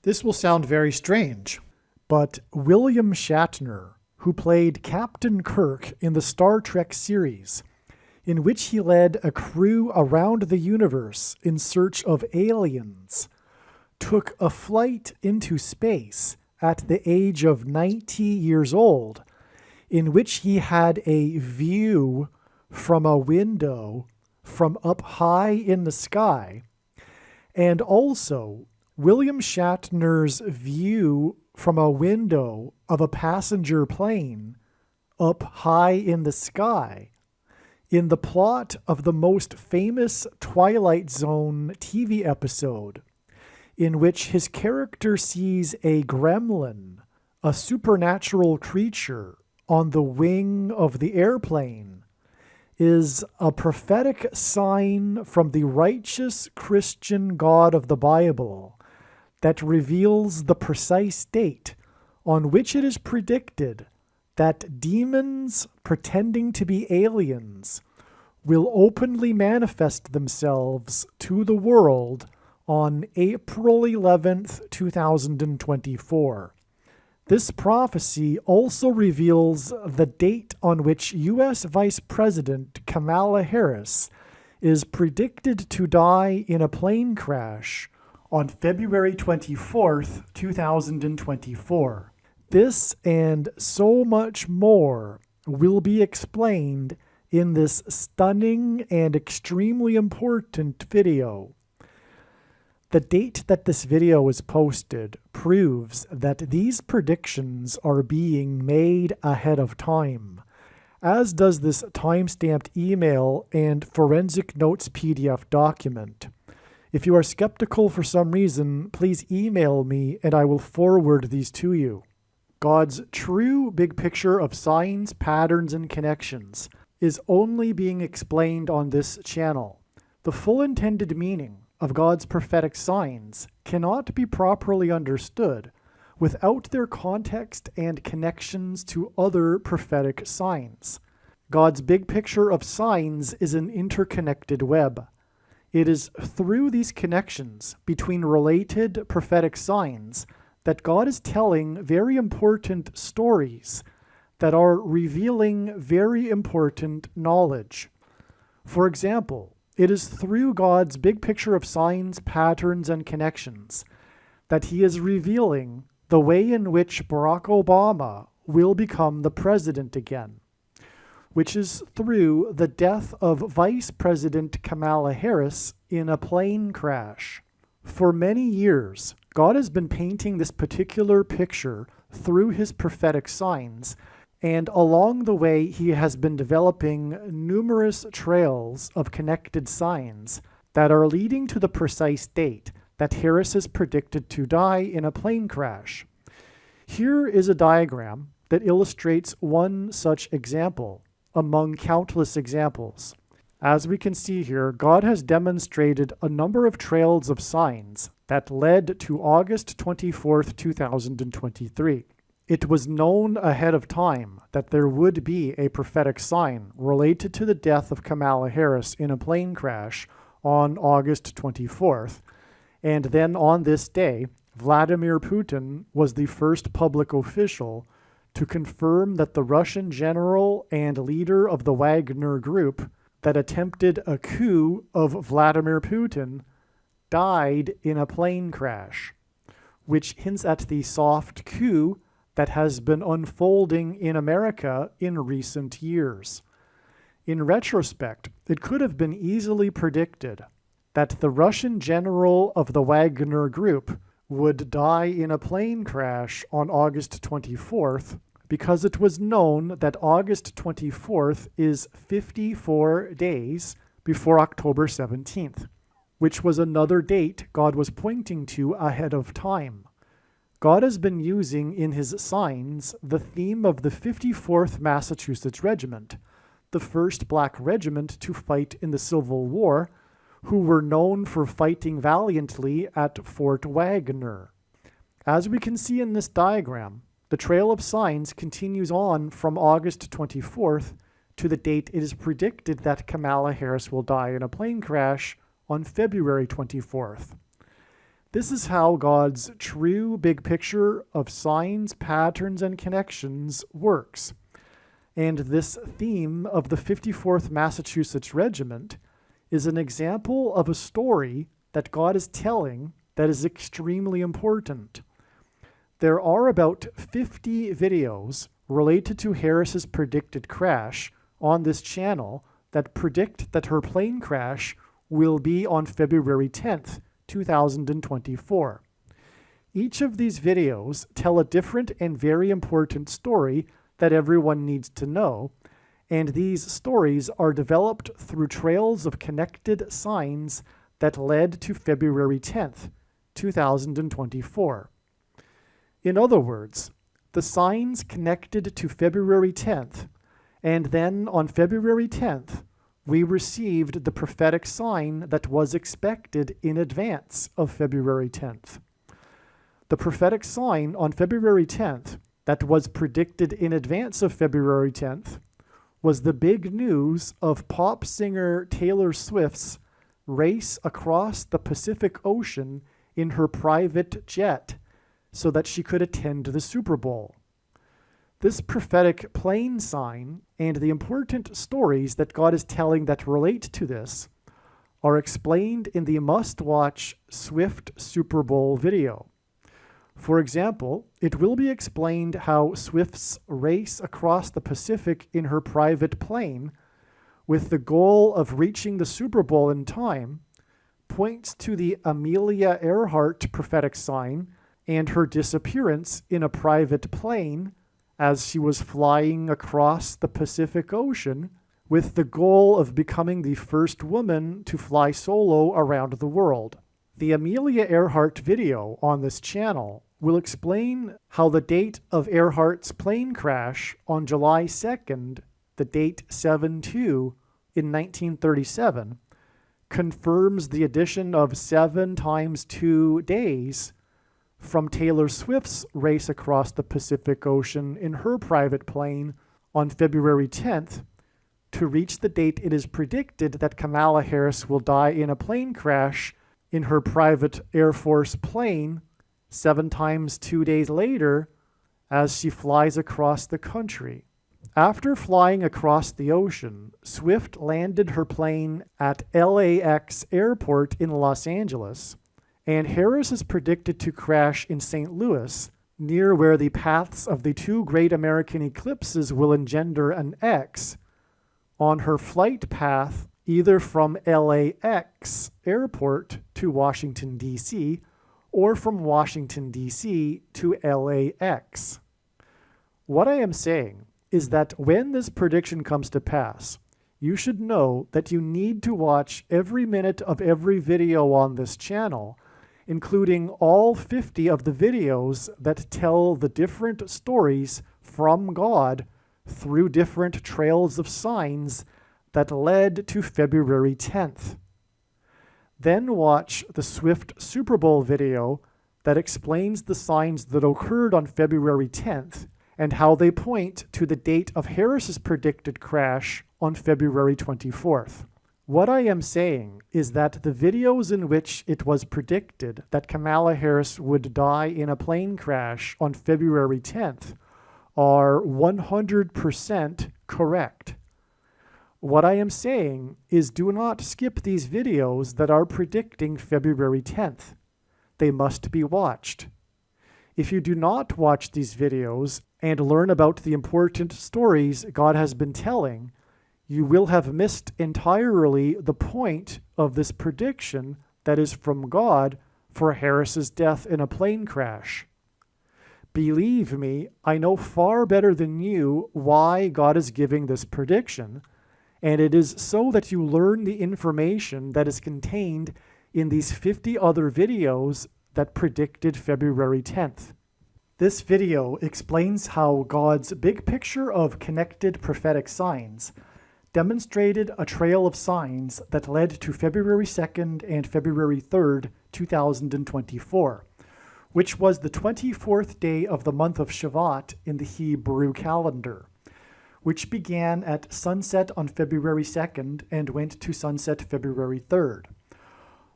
This will sound very strange, but William Shatner, who played Captain Kirk in the Star Trek series, in which he led a crew around the universe in search of aliens, took a flight into space at the age of 90 years old, in which he had a view from a window from up high in the sky, and also William Shatner's view from a window of a passenger plane up high in the sky in the plot of the most famous Twilight Zone TV episode, in which his character sees a gremlin, a supernatural creature, on the wing of the airplane, is a prophetic sign from the righteous Christian God of the Bible that reveals the precise date on which it is predicted that demons pretending to be aliens will openly manifest themselves to the world on April 11th, 2024. This prophecy also reveals the date on which U.S. Vice President Kamala Harris is predicted to die in a plane crash on February 24th, 2024. This and so much more will be explained in this stunning and extremely important video. The date that this video was posted proves that these predictions are being made ahead of time, as does this time-stamped email and forensic notes PDF document. If you are skeptical for some reason, please email me and I will forward these to you. God's true big picture of signs, patterns, and connections is only being explained on this channel. The full intended meaning of God's prophetic signs cannot be properly understood without their context and connections to other prophetic signs. God's big picture of signs is an interconnected web. It is through these connections between related prophetic signs that God is telling very important stories that are revealing very important knowledge. For example, it is through God's big picture of signs, patterns, and connections that he is revealing the way in which Barack Obama will become the president again, which is through the death of Vice President Kamala Harris in a plane crash. For many years, God has been painting this particular picture through his prophetic signs, and along the way he has been developing numerous trails of connected signs that are leading to the precise date that Harris is predicted to die in a plane crash. Here is a diagram that illustrates one such example among countless examples. As we can see here, God has demonstrated a number of trails of signs that led to August 24th, 2023. It was known ahead of time that there would be a prophetic sign related to the death of Kamala Harris in a plane crash on August 24th. And then on this day, Vladimir Putin was the first public official to confirm that the Russian general and leader of the Wagner Group that attempted a coup of Vladimir Putin died in a plane crash, which hints at the soft coup that has been unfolding in America in recent years. In retrospect, it could have been easily predicted that the Russian general of the Wagner Group would die in a plane crash on August 24th, because it was known that August 24th is 54 days before October 17th, which was another date God was pointing to ahead of time. God has been using in his signs the theme of the 54th Massachusetts Regiment, the first black regiment to fight in the Civil War, who were known for fighting valiantly at Fort Wagner. As we can see in this diagram, the trail of signs continues on from August 24th to the date it is predicted that Kamala Harris will die in a plane crash on February 24th. This is how God's true big picture of signs, patterns, and connections works. And this theme of the 54th Massachusetts Regiment is an example of a story that God is telling that is extremely important. There are about 50 videos related to Harris's predicted crash on this channel that predict that her plane crash will be on February 10th, 2024. Each of these videos tell a different and very important story that everyone needs to know, and these stories are developed through trails of connected signs that led to February 10th, 2024. In other words, the signs connected to February 10th, and then on February 10th, we received the prophetic sign that was expected in advance of February 10th. The prophetic sign on February 10th that was predicted in advance of February 10th was the big news of pop singer Taylor Swift's race across the Pacific Ocean in her private jet so that she could attend the Super Bowl. This prophetic plane sign and the important stories that God is telling that relate to this are explained in the must-watch Swift Super Bowl video. For example, it will be explained how Swift's race across the Pacific in her private plane, with the goal of reaching the Super Bowl in time, points to the Amelia Earhart prophetic sign and her disappearance in a private plane as she was flying across the Pacific Ocean with the goal of becoming the first woman to fly solo around the world. The Amelia Earhart video on this channel will explain how the date of Earhart's plane crash on July 2nd, the date 7/2 in 1937, confirms the addition of 7 times 2 days from Taylor Swift's race across the Pacific Ocean in her private plane on February 10th to reach the date it is predicted that Kamala Harris will die in a plane crash in her private Air Force plane 7 times 2 days later as she flies across the country. After flying across the ocean, Swift landed her plane at LAX Airport in Los Angeles, and Harris is predicted to crash in St. Louis, near where the paths of the 2 great American eclipses will engender an X, on her flight path either from LAX Airport to Washington, D.C., or from Washington, D.C. to LAX. What I am saying is that when this prediction comes to pass, you should know that you need to watch every minute of every video on this channel, including all 50 of the videos that tell the different stories from God through different trails of signs that led to February 10th. Then watch the Swift Super Bowl video that explains the signs that occurred on February 10th and how they point to the date of Harris's predicted crash on February 24th. What I am saying is that the videos in which it was predicted that Kamala Harris would die in a plane crash on February 10th are 100% correct. What I am saying is do not skip these videos that are predicting February 10th. They must be watched. If you do not watch these videos and learn about the important stories God has been telling, you will have missed entirely the point of this prediction that is from God for Harris's death in a plane crash. Believe me, I know far better than you why God is giving this prediction, and it is so that you learn the information that is contained in these 50 other videos that predicted February 10th. This video explains how God's big picture of connected prophetic signs demonstrated a trail of signs that led to February 2nd and February 3rd, 2024, which was the 24th day of the month of Shavat in the Hebrew calendar, which began at sunset on February 2nd and went to sunset February 3rd.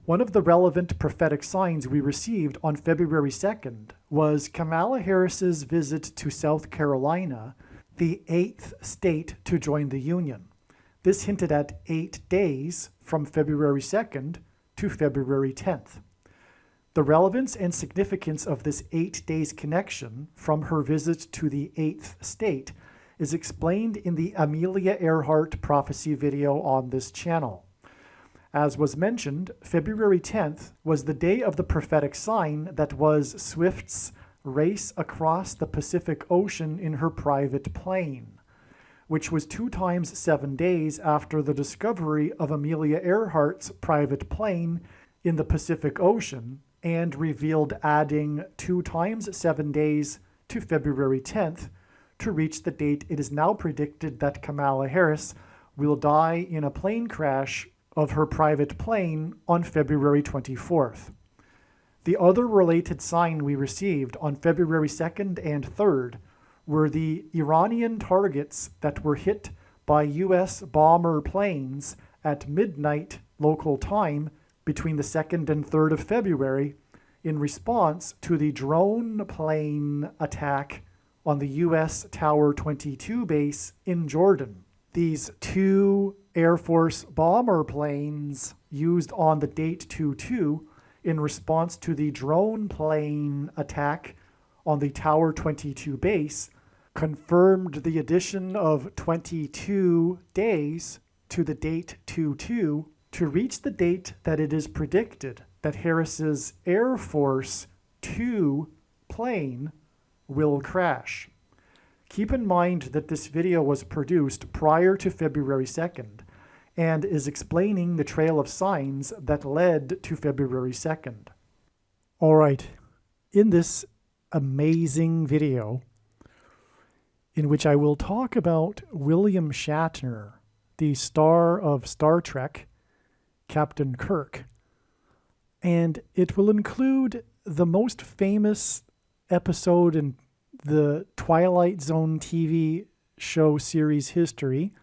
One of the relevant prophetic signs we received on February 2nd was Kamala Harris's visit to South Carolina, the 8th state to join the Union. This hinted at 8 days from February 2nd to February 10th. The relevance and significance of this 8 days connection from her visit to the 8th state is explained in the Amelia Earhart prophecy video on this channel. As was mentioned, February 10th was the day of the prophetic sign that was Swift's race across the Pacific Ocean in her private plane, which was 2 times 7 days after the discovery of Amelia Earhart's private plane in the Pacific Ocean, and revealed adding 2 times 7 days to February 10th to reach the date it is now predicted that Kamala Harris will die in a plane crash of her private plane on February 24th. The other related sign we received on February 2nd and 3rd were the Iranian targets that were hit by U.S. bomber planes at midnight local time between the 2nd and 3rd of February in response to the drone plane attack on the U.S. Tower 22 base in Jordan. These 2 Air Force bomber planes used on the date 2/2 in response to the drone plane attack on the Tower 22 base confirmed the addition of 22 days to the date 2/2 to reach the date that it is predicted that Harris's Air Force 2 plane will crash. Keep in mind that this video was produced prior to February 2nd and is explaining the trail of signs that led to February 2nd. All right, in this amazing video, in which I will talk about William Shatner, the star of Star Trek, Captain Kirk, and it will include the most famous episode in the Twilight Zone TV show series history.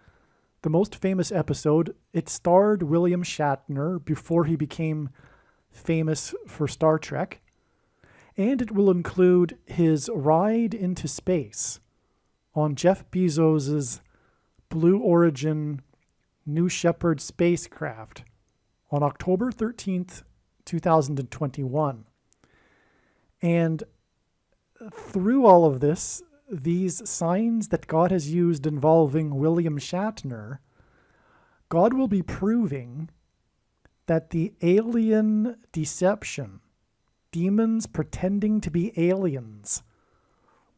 The most famous episode, it starred William Shatner before he became famous for Star Trek, and it will include his ride into space on Jeff Bezos's Blue Origin New Shepard spacecraft on October 13th, 2021. And through all of this, these signs that God has used involving William Shatner, God will be proving that the alien deception, demons pretending to be aliens,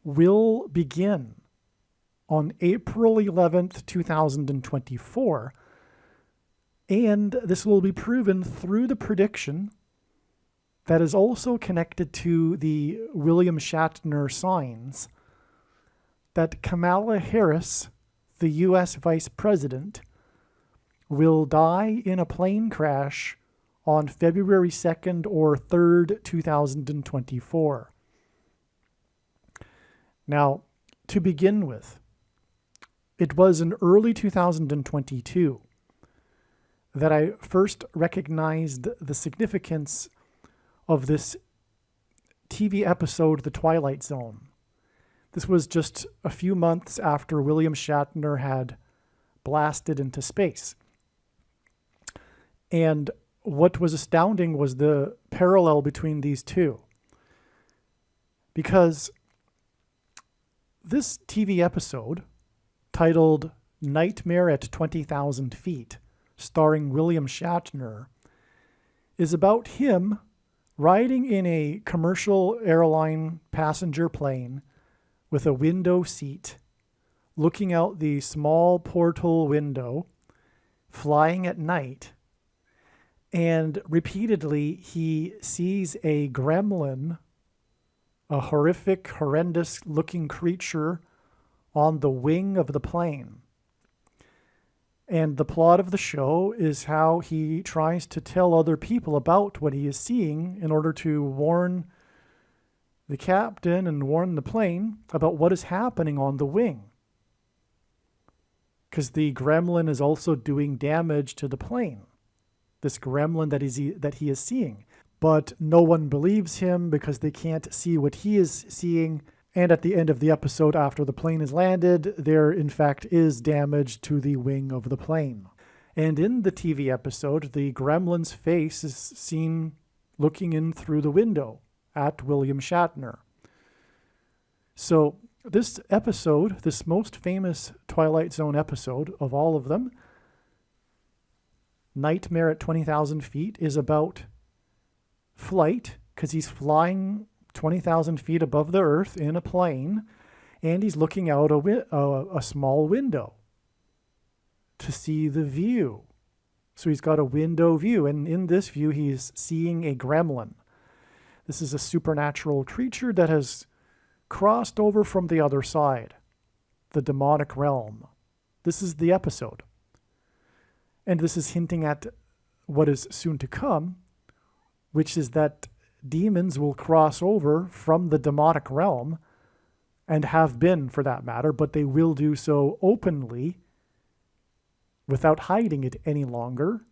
will begin on April 11th, 2024. And this will be proven through the prediction that is also connected to the William Shatner signs that Kamala Harris, the U.S. Vice President, will die in a plane crash on February 2nd or 3rd, 2024. Now, to begin with, it was in early 2022 that I first recognized the significance of this TV episode, The Twilight Zone. This was just a few months after William Shatner had blasted into space. And what was astounding was the parallel between these two. Because this TV episode, titled Nightmare at 20,000 Feet, starring William Shatner, is about him riding in a commercial airline passenger plane with a window seat, looking out the small portal window, flying at night, and repeatedly he sees a gremlin, a horrific, horrendous-looking creature on the wing of the plane. And the plot of the show is how he tries to tell other people about what he is seeing in order to warn the captain and warn the plane about what is happening on the wing. Because the gremlin is also doing damage to the plane. this gremlin that he is seeing. But no one believes him because they can't see what he is seeing. And at the end of the episode, after the plane is landed, there in fact is damage to the wing of the plane. And in the TV episode, the gremlin's face is seen looking in through the window at William Shatner. So this episode, this most famous Twilight Zone episode of all of them, Nightmare at 20,000 Feet, is about flight, because he's flying 20,000 feet above the earth in a plane, and he's looking out a small window to see the view. So he's got a window view, and in this view, he's seeing a gremlin. This is a supernatural creature that has crossed over from the other side, the demonic realm. This is the episode. And this is hinting at what is soon to come, which is that demons will cross over from the demonic realm, and have been for that matter, but they will do so openly without hiding it any longer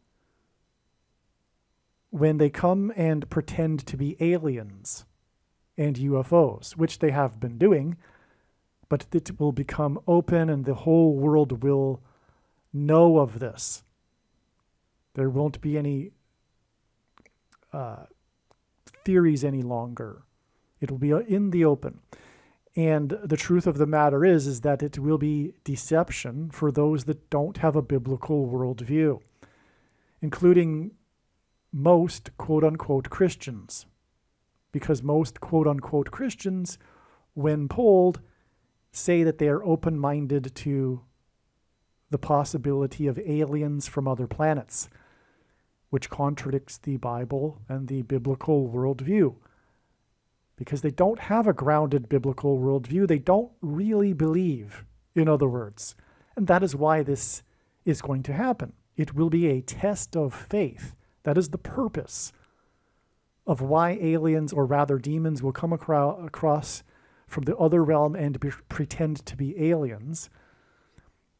when they come and pretend to be aliens and UFOs, which they have been doing, but it will become open and the whole world will know of this. There won't be any theories any longer. It will be in the open. And the truth of the matter is that it will be deception for those that don't have a biblical worldview, including most quote-unquote Christians. Because most quote-unquote Christians, when polled, say that they are open-minded to the possibility of aliens from other planets, which contradicts the Bible and the biblical worldview. Because they don't have a grounded biblical worldview. They don't really believe, in other words. And that is why this is going to happen. It will be a test of faith. That is the purpose of why aliens, or rather demons, will come across from the other realm and pretend to be aliens.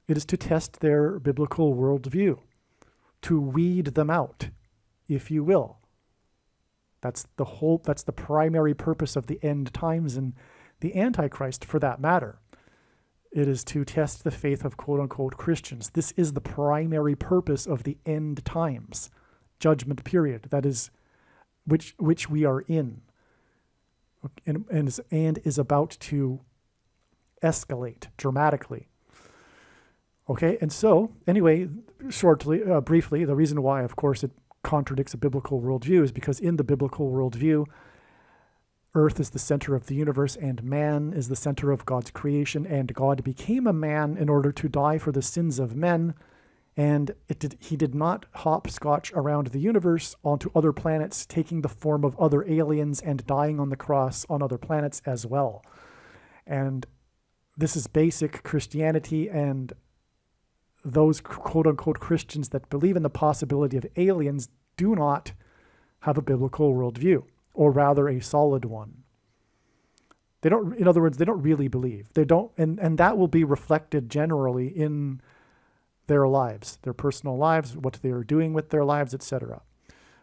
It is to test their biblical worldview, to weed them out, if you will. That's the primary purpose of the end times and the Antichrist, for that matter. It is to test the faith of quote-unquote Christians. This is the primary purpose of the end times, judgment period, that is, which we are in, and is about to escalate dramatically. Okay, and so, anyway, briefly, the reason why, of course, it contradicts a biblical worldview is because in the biblical worldview, Earth is the center of the universe and man is the center of God's creation, and God became a man in order to die for the sins of men, and he did not hopscotch around the universe onto other planets, taking the form of other aliens and dying on the cross on other planets as well. And this is basic Christianity, and those quote-unquote Christians that believe in the possibility of aliens do not have a biblical worldview, or rather a solid one. They don't, in other words, they don't really believe. They don't, and that will be reflected generally in their lives, their personal lives, what they are doing with their lives, etc.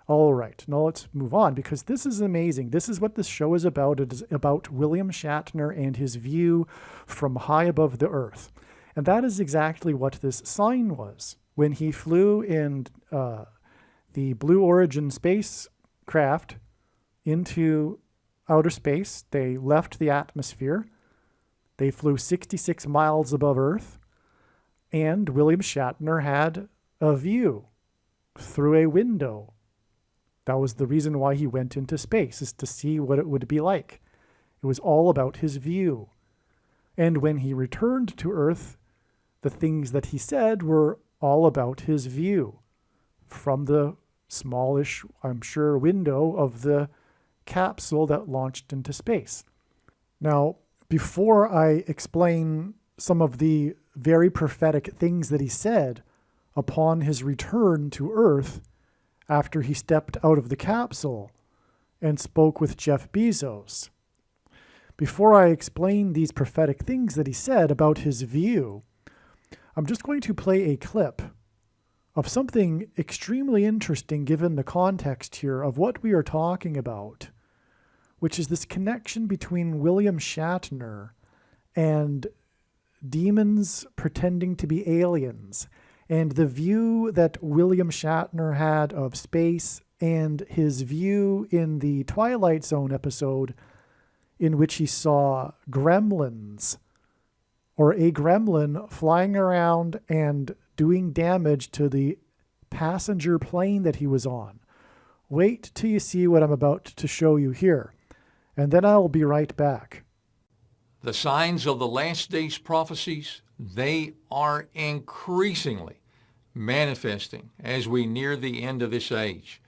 All right, now let's move on, because this is amazing. This is what this show is about. It is about William Shatner and his view from high above the earth. And that is exactly what this sign was. When he flew in the Blue Origin spacecraft into outer space, they left the atmosphere. They flew 66 miles above Earth, and William Shatner had a view through a window. That was the reason why he went into space, is to see what it would be like. It was all about his view. And when he returned to Earth, the things that he said were all about his view from the smallish, I'm sure, window of the capsule that launched into space. Now, before I explain some of the very prophetic things that he said upon his return to Earth after he stepped out of the capsule and spoke with Jeff Bezos, before I explain these prophetic things that he said about his view, I'm just going to play a clip of something extremely interesting given the context here of what we are talking about, which is this connection between William Shatner and demons pretending to be aliens, and the view that William Shatner had of space, and his view in the Twilight Zone episode in which he saw gremlins, or a gremlin flying around and doing damage to the passenger plane that he was on. Wait till you see what I'm about to show you here, and then I'll be right back. The signs of the last days prophecies, they are increasingly manifesting as we near the end of this age,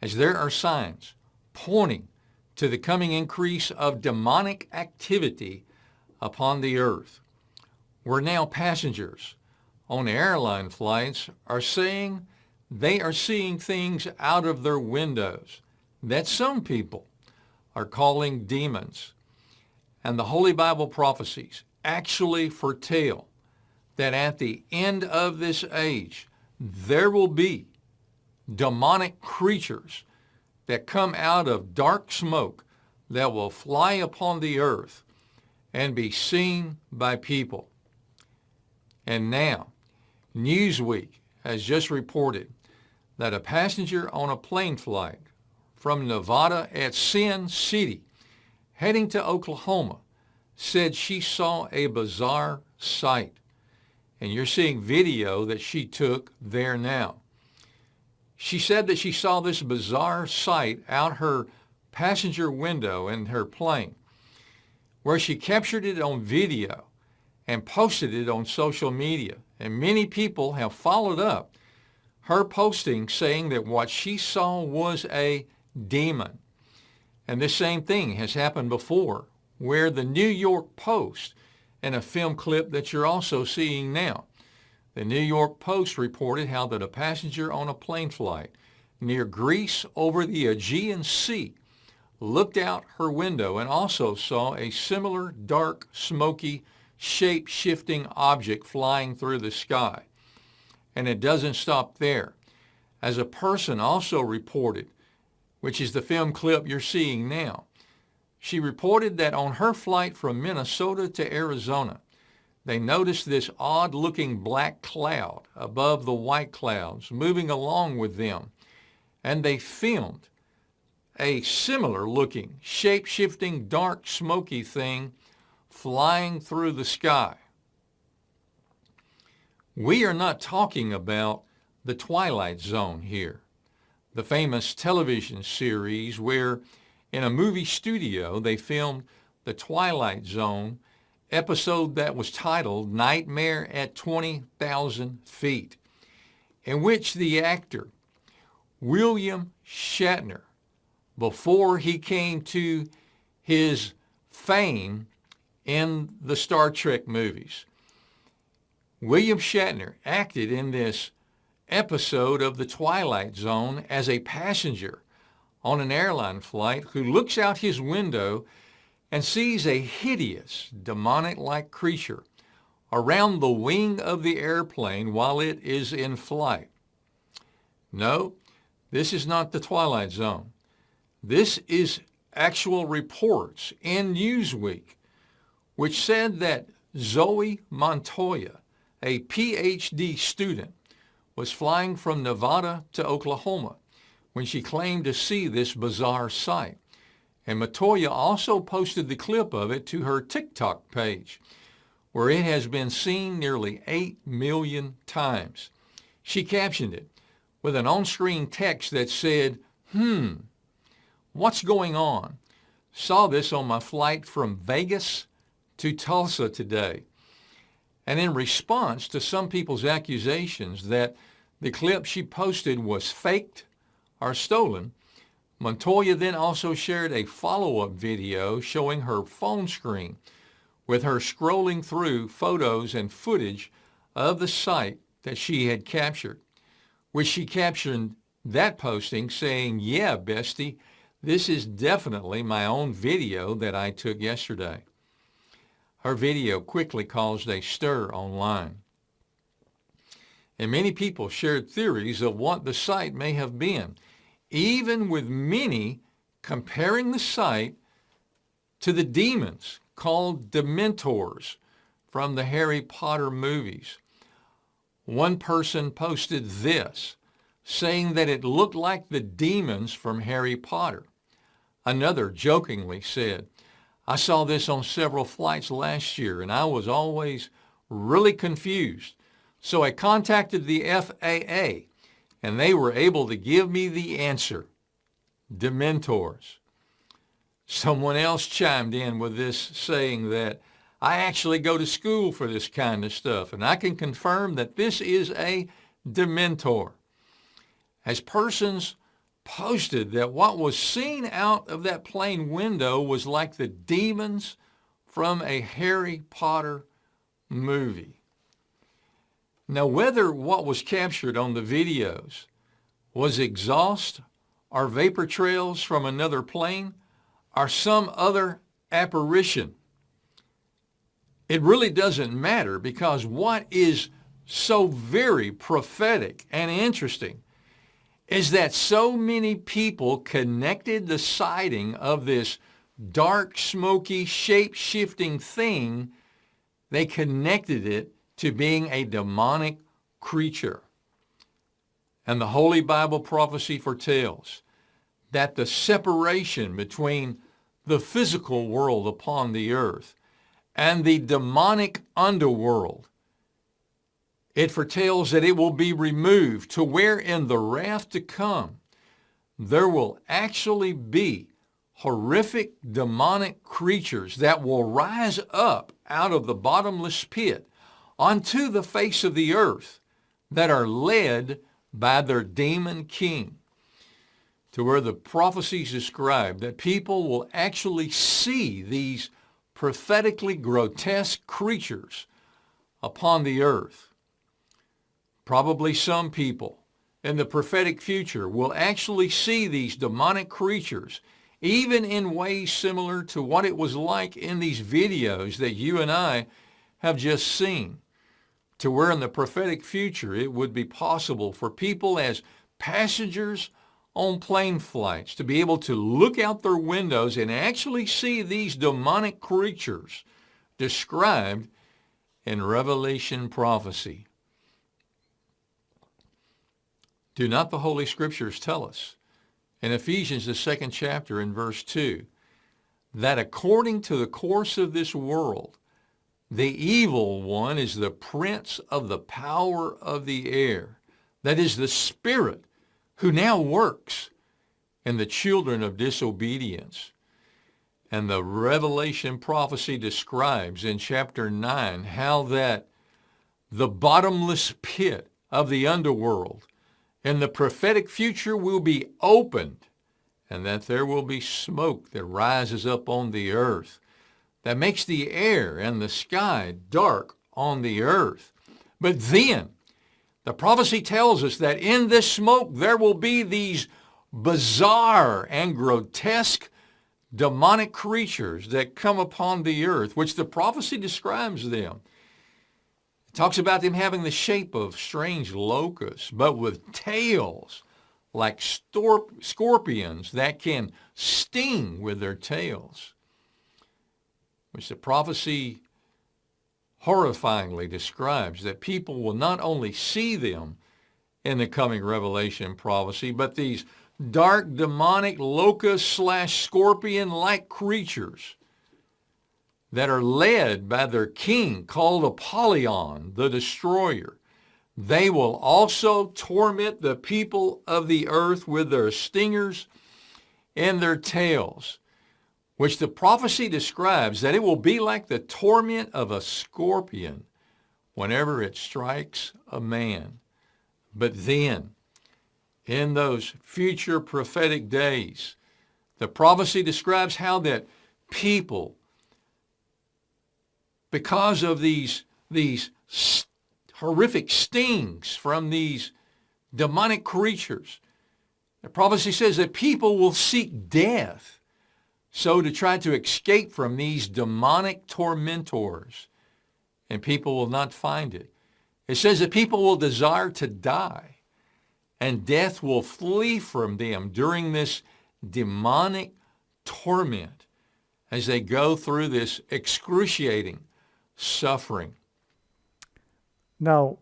as there are signs pointing to the coming increase of demonic activity upon the earth, where now passengers on airline flights are saying they are seeing things out of their windows that some people are calling demons. And the Holy Bible prophecies actually foretell that at the end of this age, there will be demonic creatures that come out of dark smoke that will fly upon the earth and be seen by people. And now, Newsweek has just reported that a passenger on a plane flight from Nevada at Sin City heading to Oklahoma said she saw a bizarre sight. And you're seeing video that she took there now. She said that she saw this bizarre sight out her passenger window in her plane, where she captured it on video and posted it on social media. And many people have followed up her posting saying that what she saw was a demon. And this same thing has happened before, where the New York Post, in a film clip that you're also seeing now, the New York Post reported how that a passenger on a plane flight near Greece over the Aegean Sea looked out her window and also saw a similar dark, smoky, shape-shifting object flying through the sky. And it doesn't stop there. As a person also reported, which is the film clip you're seeing now, she reported that on her flight from Minnesota to Arizona, they noticed this odd-looking black cloud above the white clouds moving along with them, and they filmed a similar-looking, shape-shifting, dark, smoky thing flying through the sky. We are not talking about the Twilight Zone here, the famous television series where in a movie studio they filmed the Twilight Zone episode that was titled Nightmare at 20,000 Feet, in which the actor William Shatner, before he came to his fame in the Star Trek movies, William Shatner acted in this episode of The Twilight Zone as a passenger on an airline flight who looks out his window and sees a hideous, demonic-like creature around the wing of the airplane while it is in flight. No, this is not the Twilight Zone. This is actual reports in Newsweek, which said that Zoe Montoya, a PhD student, was flying from Nevada to Oklahoma when she claimed to see this bizarre sight. And Montoya also posted the clip of it to her TikTok page, where it has been seen nearly 8 million times. She captioned it with an on-screen text that said, what's going on? Saw this on my flight from Vegas to Tulsa today. And in response to some people's accusations that the clip she posted was faked or stolen, Montoya then also shared a follow-up video showing her phone screen with her scrolling through photos and footage of the sight that she had captured, which she captioned that posting saying, "Yeah, bestie, this is definitely my own video that I took yesterday." Her video quickly caused a stir online. And many people shared theories of what the site may have been, even with many comparing the site to the demons called Dementors from the Harry Potter movies. One person posted this, saying that it looked like the demons from Harry Potter. Another jokingly said, "I saw this on several flights last year and I was always really confused. So I contacted the FAA and they were able to give me the answer. Dementors." Someone else chimed in with this, saying that I actually go to school for this kind of stuff and I can confirm that this is a Dementor. As persons posted that what was seen out of that plane window was like the demons from a Harry Potter movie. Now, whether what was captured on the videos was exhaust or vapor trails from another plane or some other apparition, it really doesn't matter, because what is so very prophetic and interesting is that so many people connected the sighting of this dark, smoky, shape-shifting thing, they connected it to being a demonic creature. And the Holy Bible prophecy foretells that the separation between the physical world upon the earth and the demonic underworld, it foretells that it will be removed, to where in the wrath to come, there will actually be horrific demonic creatures that will rise up out of the bottomless pit onto the face of the earth, that are led by their demon king, to where the prophecies describe that people will actually see these prophetically grotesque creatures upon the earth. Probably some people in the prophetic future will actually see these demonic creatures, even in ways similar to what it was like in these videos that you and I have just seen, to where in the prophetic future it would be possible for people as passengers on plane flights to be able to look out their windows and actually see these demonic creatures described in Revelation prophecy. Do not the Holy Scriptures tell us in Ephesians, the 2nd chapter, in verse 2, that according to the course of this world, the evil one is the prince of the power of the air, that is the spirit who now works in the children of disobedience. And the Revelation prophecy describes in chapter 9 how that the bottomless pit of the underworld in the prophetic future will be opened, and that there will be smoke that rises up on the earth that makes the air and the sky dark on the earth. But then the prophecy tells us that in this smoke there will be these bizarre and grotesque demonic creatures that come upon the earth, which the prophecy describes them. It talks about them having the shape of strange locusts, but with tails like scorpions that can sting with their tails, which the prophecy horrifyingly describes that people will not only see them in the coming Revelation prophecy, but these dark demonic locust/scorpion-like creatures that are led by their king called Apollyon, the destroyer. They will also torment the people of the earth with their stingers and their tails, which the prophecy describes that it will be like the torment of a scorpion whenever it strikes a man. But then, in those future prophetic days, the prophecy describes how that people, because of these horrific stings from these demonic creatures, the prophecy says that people will seek death, so to try to escape from these demonic tormentors, and people will not find it. It says that people will desire to die, and death will flee from them during this demonic torment as they go through this excruciating suffering. Now,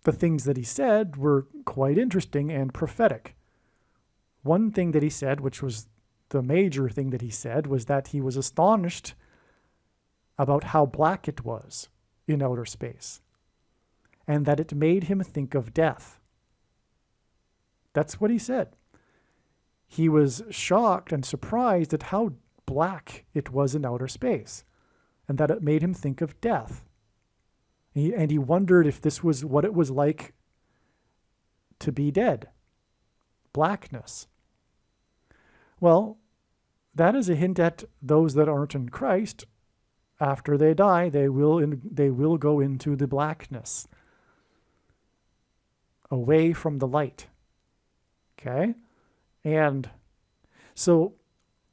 the things that he said were quite interesting and prophetic. One thing that he said, which was the major thing that he said, was that he was astonished about how black it was in outer space, and that it made him think of death. That's what he said. He was shocked and surprised at how black it was in outer space, and that it made him think of death. And he wondered if this was what it was like to be dead. Blackness. Well, that is a hint at those that aren't in Christ. After they die, they will go into the blackness, away from the light. Okay? And so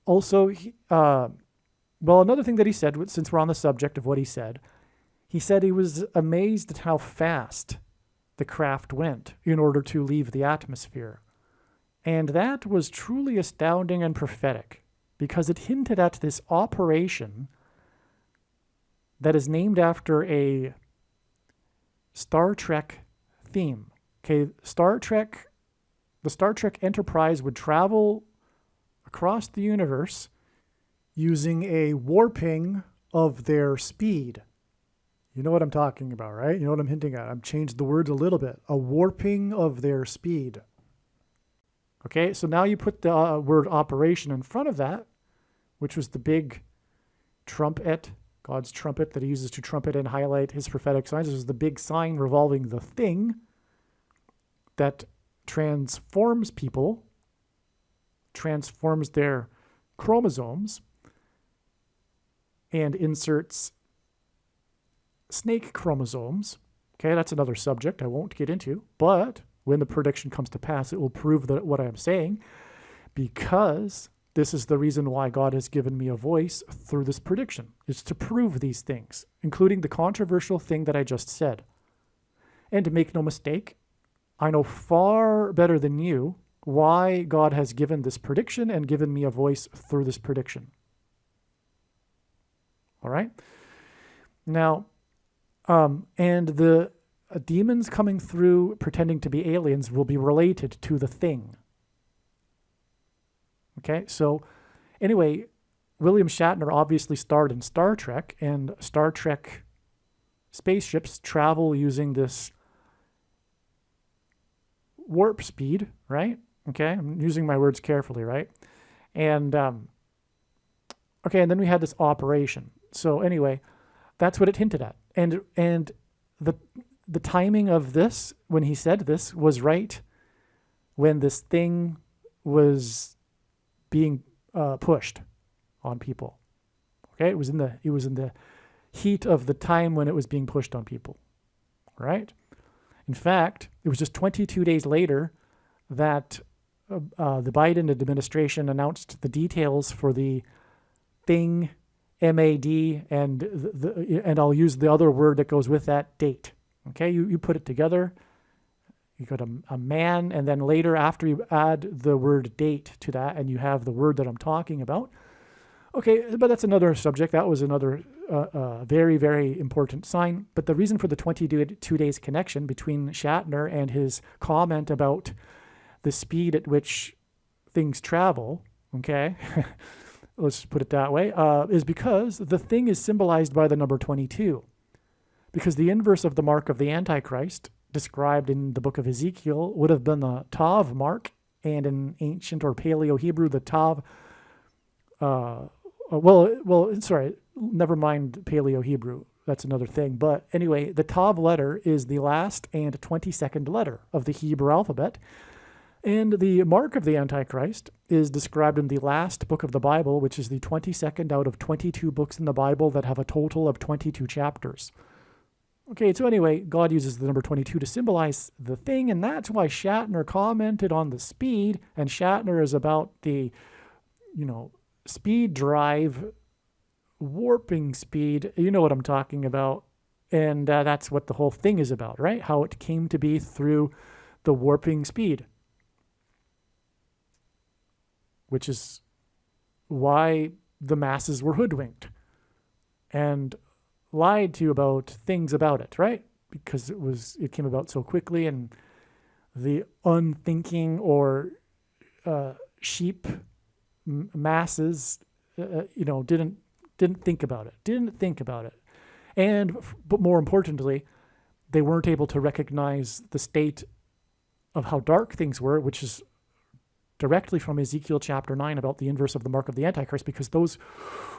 also, another thing that he said, since we're on the subject of what he said he was amazed at how fast the craft went in order to leave the atmosphere. And that was truly astounding and prophetic, because it hinted at this operation that is named after a Star Trek theme. Okay, the Star Trek Enterprise would travel across the universe using a warping of their speed. You know what I'm talking about, right? You know what I'm hinting at. I've changed the words a little bit. A warping of their speed. Okay, so now you put the word operation in front of that, which was the big trumpet, God's trumpet that he uses to trumpet and highlight his prophetic signs. This is the big sign revolving the thing that transforms people, transforms their chromosomes, and inserts snake chromosomes. Okay, that's another subject I won't get into, but when the prediction comes to pass, it will prove that what I am saying, because this is the reason why God has given me a voice through this prediction, is to prove these things, including the controversial thing that I just said. And to make no mistake, I know far better than you why God has given this prediction and given me a voice through this prediction. All right? Now, and the demons coming through pretending to be aliens will be related to the thing. Okay, so anyway, William Shatner obviously starred in Star Trek, and Star Trek spaceships travel using this warp speed, right? Okay, I'm using my words carefully, right? And, okay, and then we had this operation. So anyway, that's what it hinted at. And the timing of this, when he said this, was right when this thing was being pushed on people. Okay, it was in the heat of the time when it was being pushed on people. Right? In fact, it was just 22 days later that the Biden administration announced the details for the thing, MAD, and I'll use the other word that goes with that, date. Okay, you put it together. You got a man, and then later after you add the word date to that, and you have the word that I'm talking about. Okay, but that's another subject. That was another very, very important sign. But the reason for the 22 days connection between Shatner and his comment about the speed at which things travel, okay, let's put it that way, is because the thing is symbolized by the number 22. Because the inverse of the mark of the Antichrist, described in the book of Ezekiel, would have been the Tav mark, and in ancient or Paleo-Hebrew, the Tav, never mind Paleo-Hebrew, that's another thing. But anyway, the Tav letter is the last and 22nd letter of the Hebrew alphabet. And the mark of the Antichrist is described in the last book of the Bible, which is the 22nd out of 22 books in the Bible that have a total of 22 chapters. Okay, so anyway, God uses the number 22 to symbolize the thing, and that's why Shatner commented on the speed, and Shatner is about the, speed drive, warping speed. You know what I'm talking about. And that's what the whole thing is about, right? How it came to be through the warping speed, which is why the masses were hoodwinked and lied to about things about it, right? Because it came about so quickly, and the unthinking or sheep masses, didn't think about it. But more importantly, they weren't able to recognize the state of how dark things were, which is directly from Ezekiel chapter 9 about the inverse of the mark of the Antichrist, because those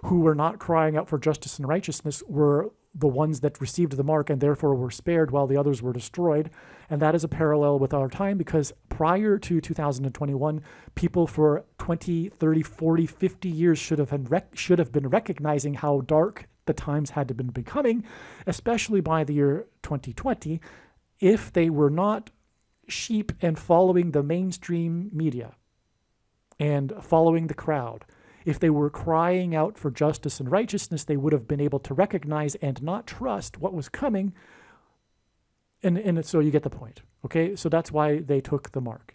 who were not crying out for justice and righteousness were the ones that received the mark and therefore were spared while the others were destroyed. And that is a parallel with our time, because prior to 2021, people for 20, 30, 40, 50 years should have been recognizing how dark the times had been becoming, especially by the year 2020, if they were not sheep and following the mainstream media and following the crowd. If they were crying out for justice and righteousness, they would have been able to recognize and not trust what was coming. And so you get the point. Okay, so that's why they took the mark,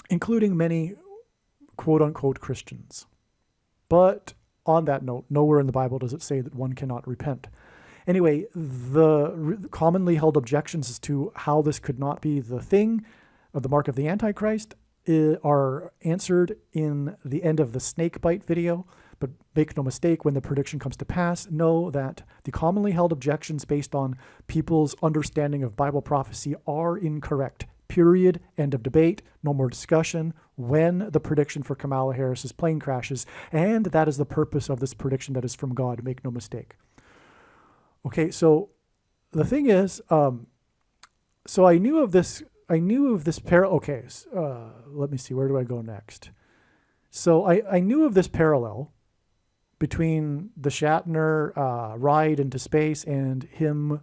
including many quote-unquote Christians. But on that note, nowhere in the Bible does it say that one cannot repent. Anyway, the commonly held objections as to how this could not be the thing of the mark of the Antichrist are answered in the end of the snake bite video. But make no mistake, when the prediction comes to pass, know that the commonly held objections based on people's understanding of Bible prophecy are incorrect. Period. End of debate. No more discussion. When the prediction for Kamala Harris's plane crashes, and that is the purpose of this prediction that is from God. Make no mistake. Okay, so the thing is, so I knew of this parallel. Okay, let me see, where do I go next? So I knew of this parallel between the Shatner ride into space and him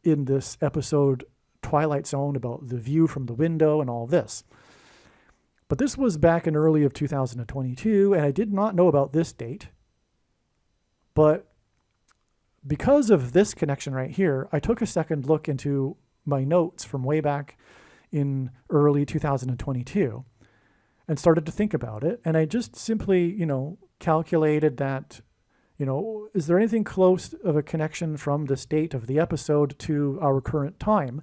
in this episode Twilight Zone about the view from the window and all this. But this was back in early of 2022, and I did not know about this date. But because of this connection right here, I took a second look into my notes from way back in early 2022 and started to think about it. And I just simply, calculated that, is there anything close of a connection from this date of the episode to our current time?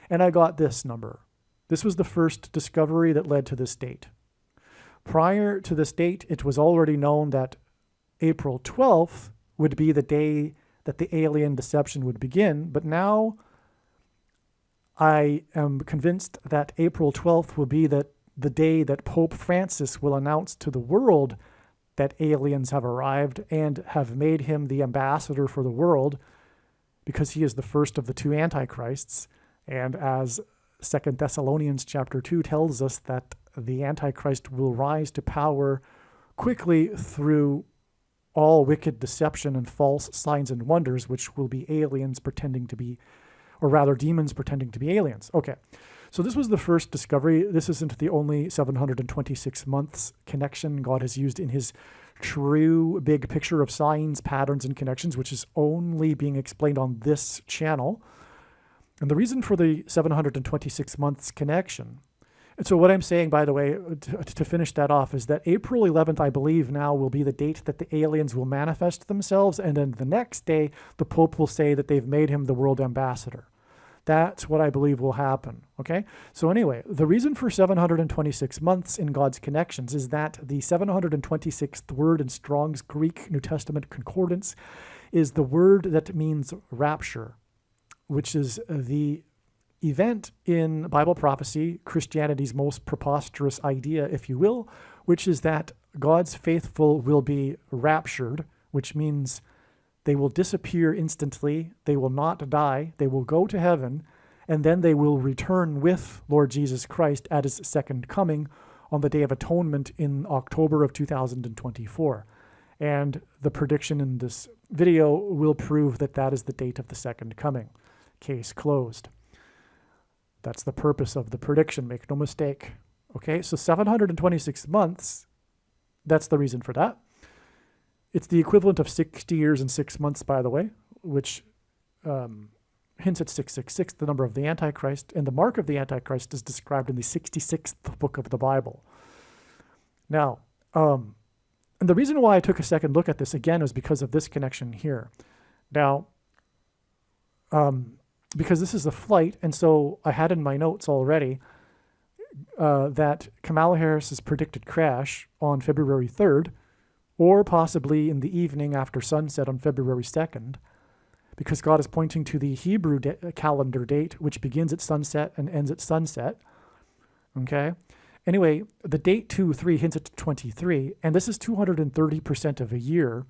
And I got this number. This was the first discovery that led to this date. Prior to this date, it was already known that April 12th would be the day that the alien deception would begin. But now I am convinced that April 12th will be the day that Pope Francis will announce to the world that aliens have arrived and have made him the ambassador for the world, because he is the first of the two antichrists. And as 2 Thessalonians chapter 2 tells us, that the Antichrist will rise to power quickly through all wicked deception and false signs and wonders, which will be aliens pretending to be, or rather demons pretending to be aliens. Okay, so this was the first discovery. This isn't the only 726 months connection God has used in his true big picture of signs, patterns, and connections, which is only being explained on this channel. And the reason for the 726 months connection, and so what I'm saying, by the way, to finish that off, is that April 11th, I believe now, will be the date that the aliens will manifest themselves, and then the next day, the Pope will say that they've made him the world ambassador. That's what I believe will happen, okay? So anyway, the reason for 726 months in God's connections is that the 726th word in Strong's Greek New Testament Concordance is the word that means rapture, which is the event in Bible prophecy, Christianity's most preposterous idea, if you will, which is that God's faithful will be raptured, which means they will disappear instantly, they will not die, they will go to heaven, and then they will return with Lord Jesus Christ at his second coming on the Day of Atonement in October of 2024. And the prediction in this video will prove that that is the date of the second coming. Case closed. That's the purpose of the prediction, make no mistake. Okay, so 726 months, that's the reason for that. It's the equivalent of 60 years and 6 months, by the way, which hints at 666, the number of the Antichrist, and the mark of the Antichrist is described in the 66th book of the Bible. Now, and the reason why I took a second look at this again was because of this connection here. Now, because this is a flight, and so I had in my notes already that Kamala Harris's predicted crash on February 3rd, or possibly in the evening after sunset on February 2nd, because God is pointing to the Hebrew calendar date, which begins at sunset and ends at sunset. Okay? Anyway, the date 2-3 hints at 23, and this is 230% of a year,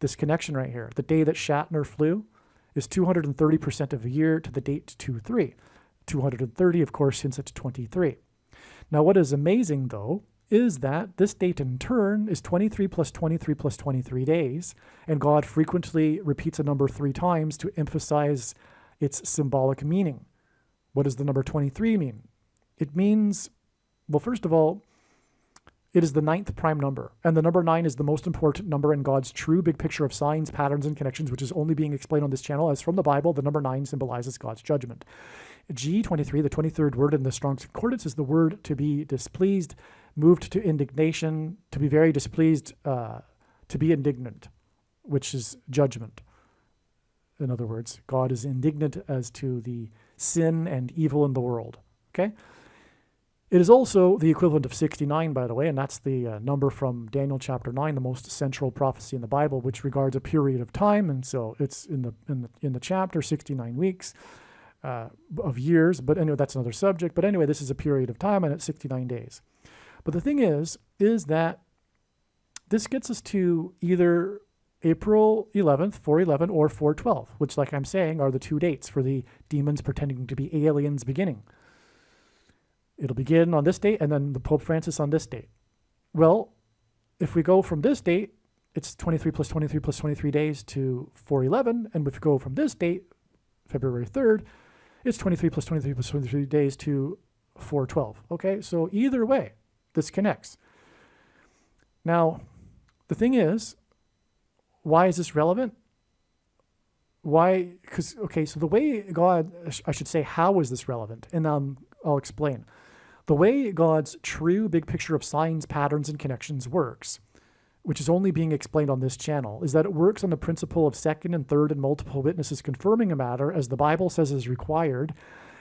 this connection right here. The day that Shatner flew is 230% of a year to the date 2-3. 230, of course, hints at 23. Now, what is amazing, though, is that this date in turn is 23 plus 23 plus 23 days, and God frequently repeats a number 3 times to emphasize its symbolic meaning. What does the number 23 mean? It means, well, first of all, it is the 9th prime number, and the number 9 is the most important number in God's true big picture of signs, patterns, and connections, which is only being explained on this channel. As from the Bible, the number 9 symbolizes God's judgment. G23, the 23rd word in the Strong's Concordance, is the word to be displeased, moved to indignation, to be very displeased, to be indignant, which is judgment. In other words, God is indignant as to the sin and evil in the world. Okay? It is also the equivalent of 69, by the way, and that's the number from Daniel chapter 9, the most central prophecy in the Bible, which regards a period of time, and so it's in the chapter, 69 weeks of years. But anyway, that's another subject. But anyway, this is a period of time, and it's 69 days. But the thing is that this gets us to either April 11th, 411, or 412, which, like I'm saying, are the 2 dates for the demons pretending to be aliens beginning. It'll begin on this date, and then the Pope Francis on this date. Well, if we go from this date, it's 23 plus 23 plus 23 days to 411, and if we go from this date, February 3rd, it's 23 plus 23 plus 23 days to 412. Okay, so either way, this connects. Now, the thing is, why is this relevant? Why? Because, okay, so the way God, I should say, how is this relevant? And I'll explain. The way God's true big picture of signs, patterns, and connections works, which is only being explained on this channel, is that it works on the principle of second and third and multiple witnesses confirming a matter as the Bible says is required.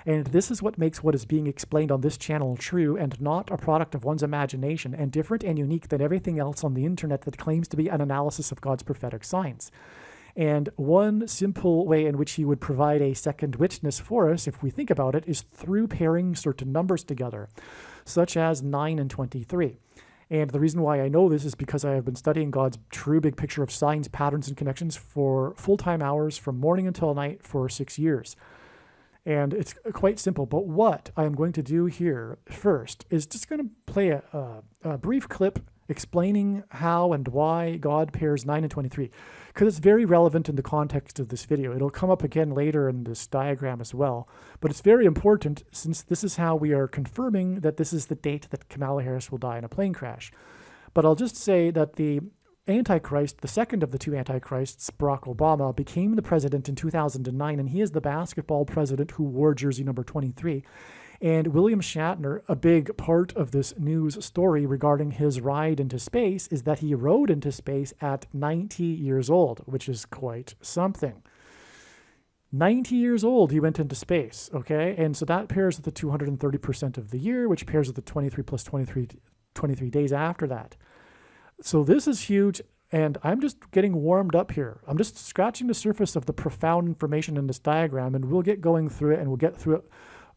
And this is what makes what is being explained on this channel true and not a product of one's imagination and different and unique than everything else on the internet that claims to be an analysis of God's prophetic signs. And one simple way in which he would provide a second witness for us, if we think about it, is through pairing certain numbers together, such as 9 and 23. And the reason why I know this is because I have been studying God's true big picture of signs, patterns, and connections for full-time hours from morning until night for 6 years. And it's quite simple. But what I am going to do here first is just going to play a brief clip explaining how and why God pairs 9 and 23, because it's very relevant in the context of this video. It'll come up again later in this diagram as well, but it's very important since this is how we are confirming that this is the date that Kamala Harris will die in a plane crash. But I'll just say that the Antichrist, the second of the 2 Antichrists, Barack Obama, became the president in 2009, and he is the basketball president who wore jersey number 23. And William Shatner, a big part of this news story regarding his ride into space is that he rode into space at 90 years old, which is quite something. 90 years old, he went into space, okay? And so that pairs with the 230% of the year, which pairs with the 23 plus 23 days after that. So this is huge, and I'm just getting warmed up here. I'm just scratching the surface of the profound information in this diagram, and we'll get going through it, and we'll get through it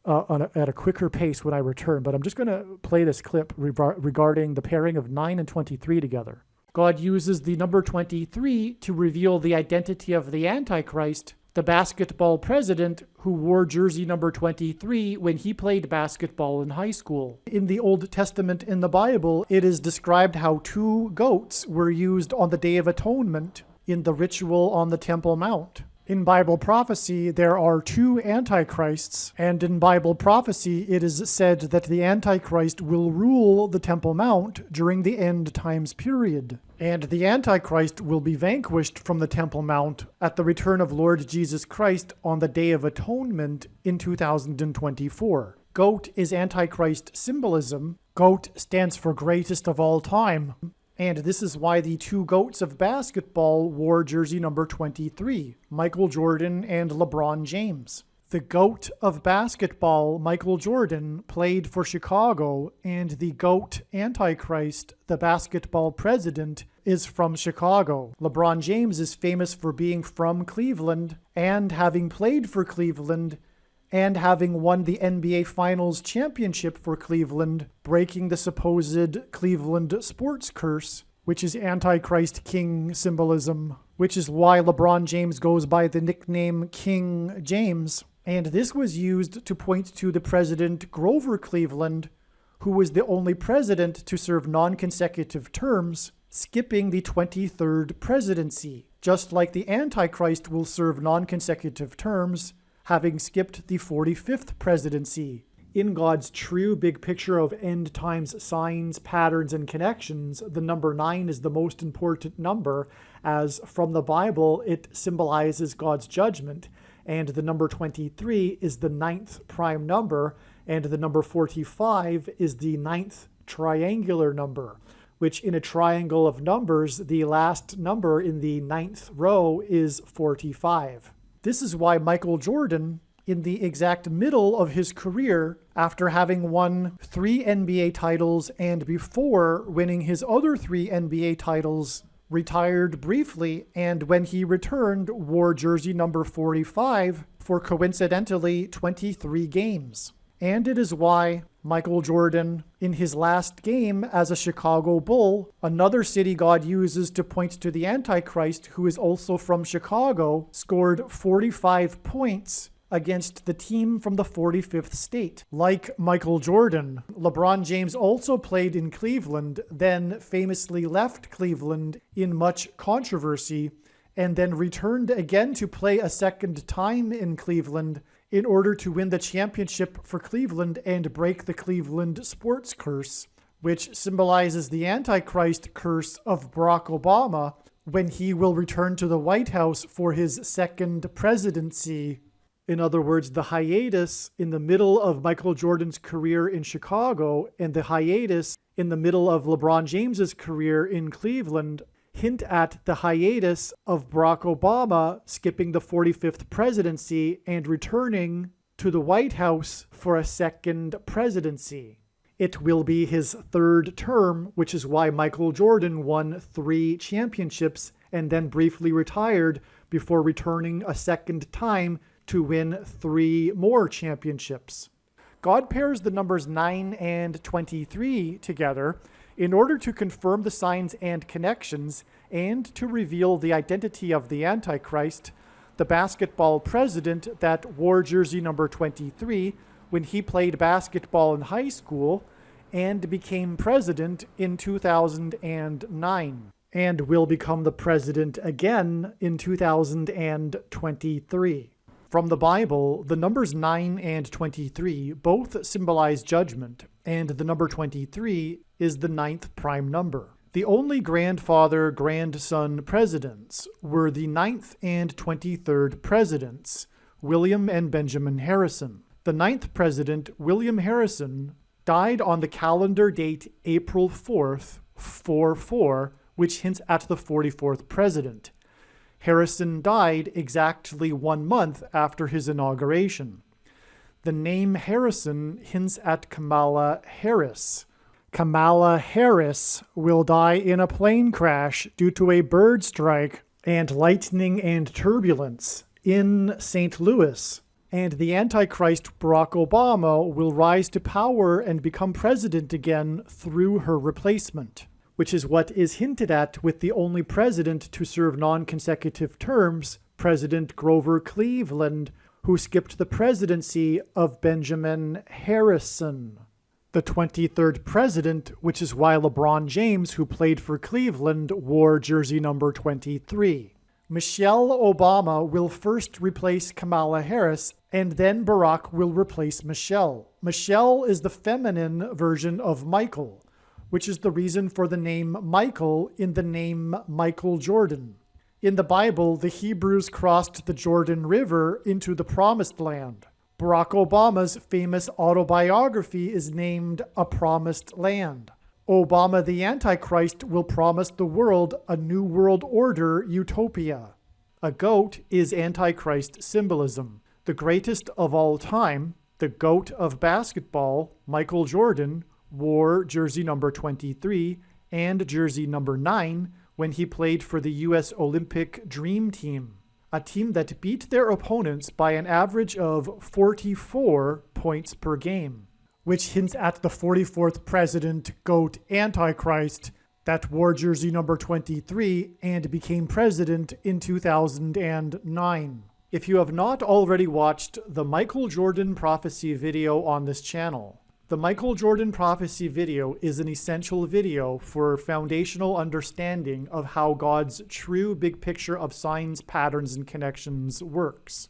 at a quicker pace when I return. But I'm just going to play this clip regarding the pairing of 9 and 23 together. God uses the number 23 to reveal the identity of the Antichrist, the basketball president who wore jersey number 23 when he played basketball in high school. In the Old Testament in the Bible, it is described how 2 goats were used on the Day of Atonement in the ritual on the Temple Mount. In Bible prophecy, there are two antichrists, and in Bible prophecy, it is said that the Antichrist will rule the Temple Mount during the end times period. And the Antichrist will be vanquished from the Temple Mount at the return of Lord Jesus Christ on the Day of Atonement in 2024. Goat is Antichrist symbolism. Goat stands for greatest of all time. And this is why the two GOATs of basketball wore jersey number 23, Michael Jordan and LeBron James. The GOAT of basketball, Michael Jordan, played for Chicago, and the GOAT Antichrist, the basketball president, is from Chicago. LeBron James is famous for being from Cleveland and having played for Cleveland and having won the NBA Finals championship for Cleveland, breaking the supposed Cleveland sports curse, which is Antichrist King symbolism, which is why LeBron James goes by the nickname King James. And this was used to point to the president Grover Cleveland, who was the only president to serve non-consecutive terms, skipping the 23rd presidency, just like the Antichrist will serve non-consecutive terms, having skipped the 45th presidency. In God's true big picture of end times signs, patterns, and connections, the number 9 is the most important number, as from the Bible it symbolizes God's judgment, and the number 23 is the 9th prime number, and the number 45 is the 9th triangular number, which in a triangle of numbers, the last number in the 9th row is 45. This is why Michael Jordan, in the exact middle of his career, after having won 3 NBA titles and before winning his other 3 NBA titles, retired briefly, and when he returned, wore jersey number 45 for coincidentally 23 games. And it is why Michael Jordan, in his last game as a Chicago Bull, another city God uses to point to the Antichrist, who is also from Chicago, scored 45 points against the team from the 45th state. Like Michael Jordan, LeBron James also played in Cleveland, then famously left Cleveland in much controversy, and then returned again to play a second time in Cleveland in order to win the championship for Cleveland and break the Cleveland sports curse, which symbolizes the Antichrist curse of Barack Obama when he will return to the White House for his second presidency. In other words, the hiatus in the middle of Michael Jordan's career in Chicago and the hiatus in the middle of LeBron James's career in Cleveland hint at the hiatus of Barack Obama skipping the 45th presidency and returning to the White House for a second presidency. It will be his third term, which is why Michael Jordan won 3 championships and then briefly retired before returning a second time to win 3 more championships. God pairs the numbers 9 and 23 together in order to confirm the signs and connections and to reveal the identity of the Antichrist, the basketball president that wore jersey number 23 when he played basketball in high school and became president in 2009, and will become the president again in 2023. From the Bible, the numbers 9 and 23 both symbolize judgment, and the number 23 is the 9th prime number. The only grandfather-grandson presidents were the 9th and 23rd presidents, William and Benjamin Harrison. The 9th president, William Harrison, died on the calendar date April 4th, 44, which hints at the 44th president. Harrison died exactly 1 month after his inauguration. The name Harrison hints at Kamala Harris. Kamala Harris will die in a plane crash due to a bird strike and lightning and turbulence in St. Louis. And the Antichrist Barack Obama will rise to power and become president again through her replacement, which is what is hinted at with the only president to serve non-consecutive terms, President Grover Cleveland, who skipped the presidency of Benjamin Harrison. The 23rd president, which is why LeBron James, who played for Cleveland, wore jersey number 23. Michelle Obama will first replace Kamala Harris, and then Barack will replace Michelle. Michelle is the feminine version of Michael, which is the reason for the name Michael in the name Michael Jordan. In the Bible, the Hebrews crossed the Jordan River into the Promised Land. Barack Obama's famous autobiography is named A Promised Land. Obama the Antichrist will promise the world a new world order utopia. A goat is Antichrist symbolism. The greatest of all time, the GOAT of basketball, Michael Jordan, wore jersey number 23 and jersey number 9 when he played for the U.S. Olympic Dream Team, a team that beat their opponents by an average of 44 points per game, which hints at the 44th president, GOAT Antichrist, that wore jersey number 23 and became president in 2009. If you have not already watched the Michael Jordan prophecy video on this channel, the Michael Jordan prophecy video is an essential video for foundational understanding of how God's true big picture of signs, patterns, and connections works.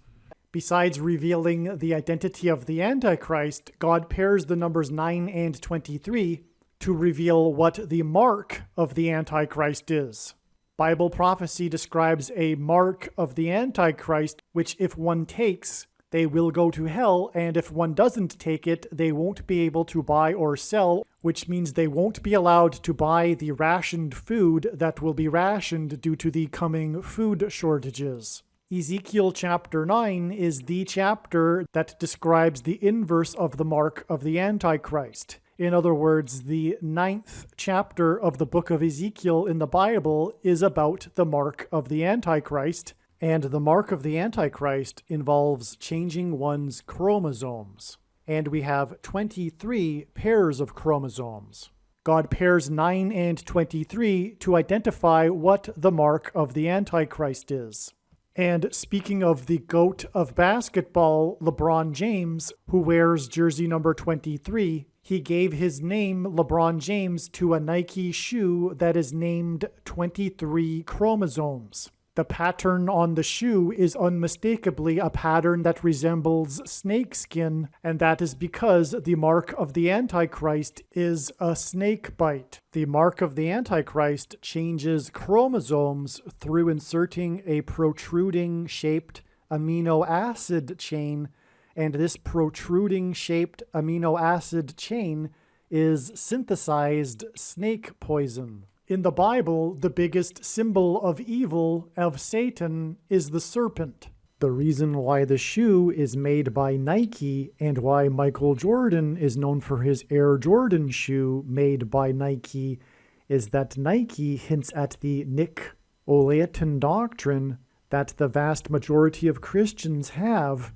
Besides revealing the identity of the Antichrist, God pairs the numbers 9 and 23 to reveal what the mark of the Antichrist is. Bible prophecy describes a mark of the Antichrist, which if one takes, they will go to hell, and if one doesn't take it, they won't be able to buy or sell, which means they won't be allowed to buy the rationed food that will be rationed due to the coming food shortages. Ezekiel chapter 9 is the chapter that describes the inverse of the mark of the Antichrist. In other words, the 9th chapter of the book of Ezekiel in the Bible is about the mark of the Antichrist, and the mark of the Antichrist involves changing one's chromosomes. And we have 23 pairs of chromosomes. God pairs 9 and 23 to identify what the mark of the Antichrist is. And speaking of the GOAT of basketball, LeBron James, who wears jersey number 23, he gave his name, LeBron James, to a Nike shoe that is named 23 chromosomes. The pattern on the shoe is unmistakably a pattern that resembles snakeskin, and that is because the mark of the Antichrist is a snake bite. The mark of the Antichrist changes chromosomes through inserting a protruding-shaped amino acid chain, and this protruding-shaped amino acid chain is synthesized snake poison. In the Bible, the biggest symbol of evil, of Satan, is the serpent. The reason why the shoe is made by Nike and why Michael Jordan is known for his Air Jordan shoe made by Nike is that Nike hints at the Nicolaitan doctrine that the vast majority of Christians have,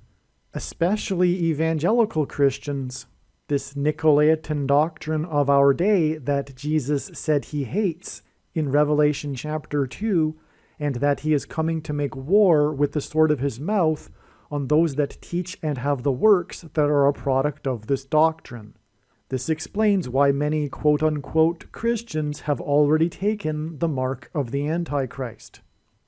especially evangelical Christians. This Nicolaitan doctrine of our day that Jesus said he hates in Revelation chapter 2, and that he is coming to make war with the sword of his mouth on those that teach and have the works that are a product of this doctrine. This explains why many quote-unquote Christians have already taken the mark of the Antichrist.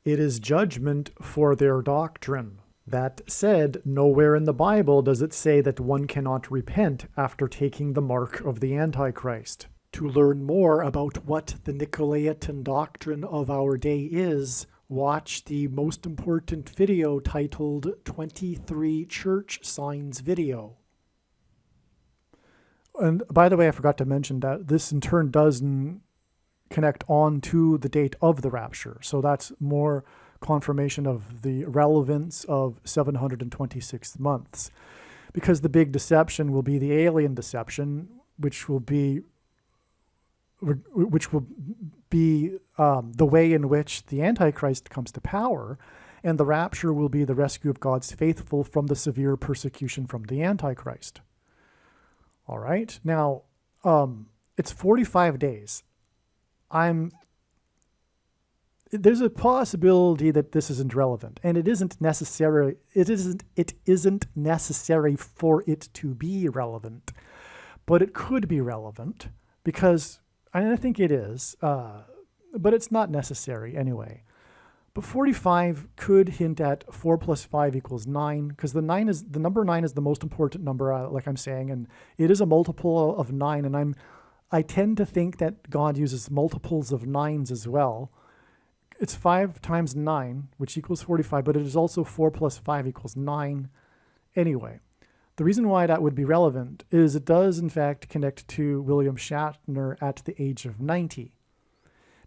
It is judgment for their doctrine. That said, nowhere in the Bible does it say that one cannot repent after taking the mark of the Antichrist. To learn more about what the Nicolaitan doctrine of our day is, watch the most important video titled 23 Church Signs video. And by the way, I forgot to mention that this in turn does connect on to the date of the rapture. So that's more confirmation of the relevance of 726 months, because the big deception will be the alien deception, which will be the way in which the Antichrist comes to power, and the rapture will be the rescue of God's faithful from the severe persecution from the Antichrist. All right, now it's 45 days. There's a possibility that this isn't relevant, and it isn't necessary for it to be relevant, but it could be relevant because, and I think it is, but it's not necessary anyway. But 45 could hint at 4 plus 5 equals 9, because the number 9 is the most important number, like I'm saying, and it is a multiple of 9, and I tend to think that God uses multiples of 9s as well. It's 5 times 9, which equals 45, but it is also 4 plus 5 equals 9. Anyway, the reason why that would be relevant is it does, in fact, connect to William Shatner at the age of 90.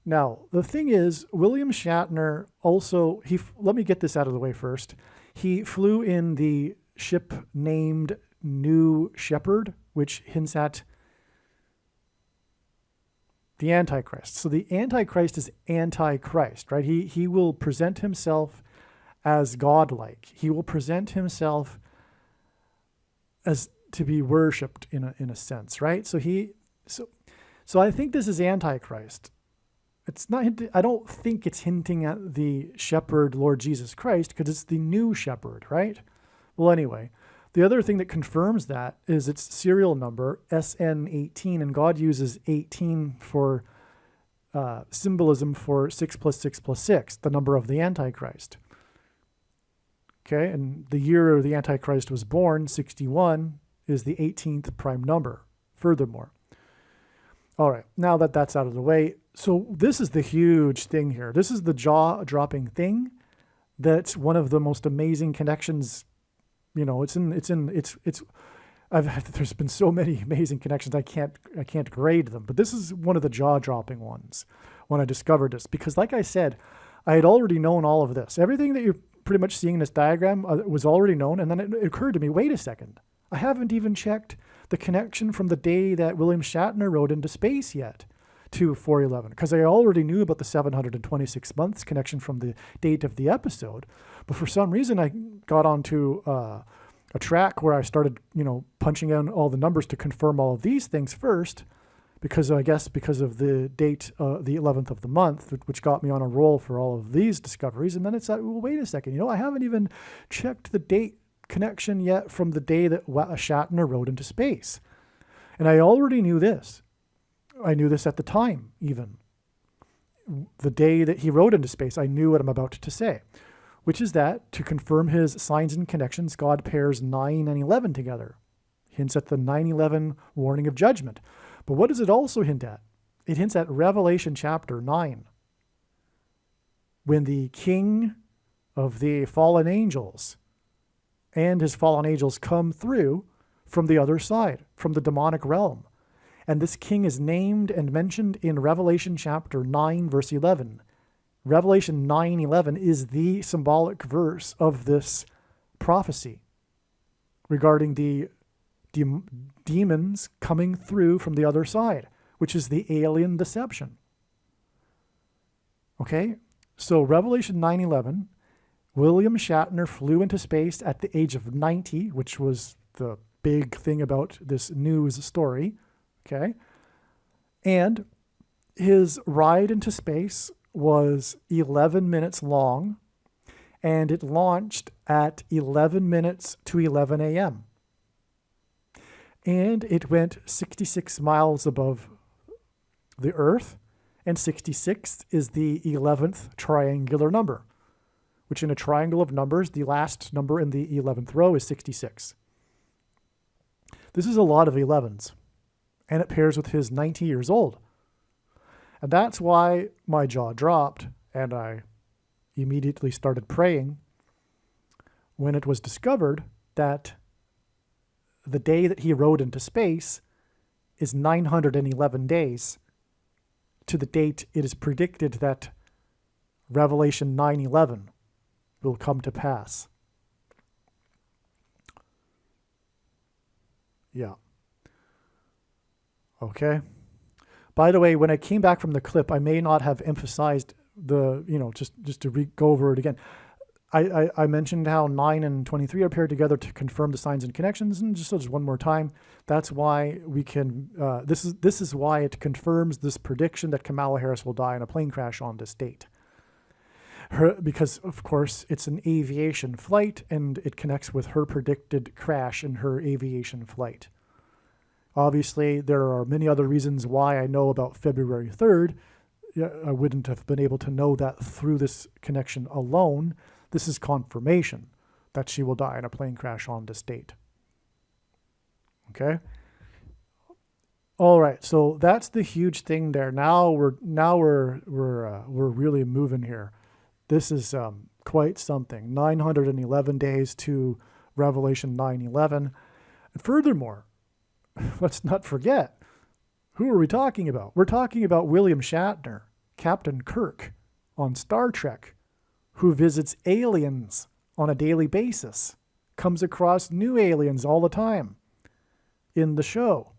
Now, the thing is, William Shatner also, let me get this out of the way first. He flew in the ship named New Shepard, which hints at the Antichrist. So the Antichrist is Antichrist, right? He will present himself as godlike. He will present himself as to be worshipped in a sense, right? So I think this is Antichrist. It's not. I don't think it's hinting at the shepherd, Lord Jesus Christ, because it's the new shepherd, right? Well, anyway, the other thing that confirms that is its serial number, SN18, and God uses 18 for symbolism for 6 plus 6 plus 6, the number of the Antichrist. Okay, and the year the Antichrist was born, 61, is the 18th prime number, furthermore. All right, now that that's out of the way, so this is the huge thing here. This is the jaw-dropping thing. That's one of the most amazing connections. You know, there's been so many amazing connections. I can't grade them, but this is one of the jaw-dropping ones when I discovered this, because like I said, I had already known all of this. Everything that you're pretty much seeing in this diagram was already known, and then it occurred to me, wait a second, I haven't even checked the connection from the day that William Shatner rode into space yet to 411, because I already knew about the 726 months connection from the date of the episode, but for some reason I got onto a track where I started, punching in all the numbers to confirm all of these things first, because of the date, the 11th of the month, which got me on a roll for all of these discoveries. And then it's like, well, wait a second, I haven't even checked the date connection yet from the day that Shatner rode into space. And I already knew this. I knew this at the time, even. The day that he rode into space, I knew what I'm about to say, which is that to confirm his signs and connections, God pairs 9 and 11 together. Hints at the 9/11 warning of judgment. But what does it also hint at? It hints at Revelation chapter 9, when the king of the fallen angels and his fallen angels come through from the other side, from the demonic realm. And this king is named and mentioned in Revelation chapter 9, verse 11. Revelation 9:11 is the symbolic verse of this prophecy regarding the demons coming through from the other side, which is the alien deception. Okay, so Revelation 9:11, William Shatner flew into space at the age of 90, which was the big thing about this news story. Okay, and his ride into space was 11 minutes long, and it launched at 11 minutes to 11 a.m. And it went 66 miles above the Earth, and 66 is the 11th triangular number, which in a triangle of numbers, the last number in the 11th row is 66. This is a lot of 11s, and it pairs with his 90 years old. And that's why my jaw dropped, and I immediately started praying when it was discovered that the day that he rode into space is 911 days to the date it is predicted that Revelation 9:11 will come to pass. Yeah. Okay. By the way, when I came back from the clip, I may not have emphasized the, just to go over it again. I mentioned how 9 and 23 are paired together to confirm the signs and connections, and just one more time, that's why we can, this is why it confirms this prediction that Kamala Harris will die in a plane crash on this date. Because, of course, it's an aviation flight, and it connects with her predicted crash in her aviation flight. Obviously, there are many other reasons why I know about February 3rd, I wouldn't have been able to know that through this connection alone. This is confirmation that she will die in a plane crash on this date. Okay. All right. So that's the huge thing there. Now we're really moving here. This is quite something. 911 days to Revelation 9:11. And furthermore, let's not forget, who are we talking about? We're talking about William Shatner, Captain Kirk on Star Trek, who visits aliens on a daily basis, comes across new aliens all the time in the show.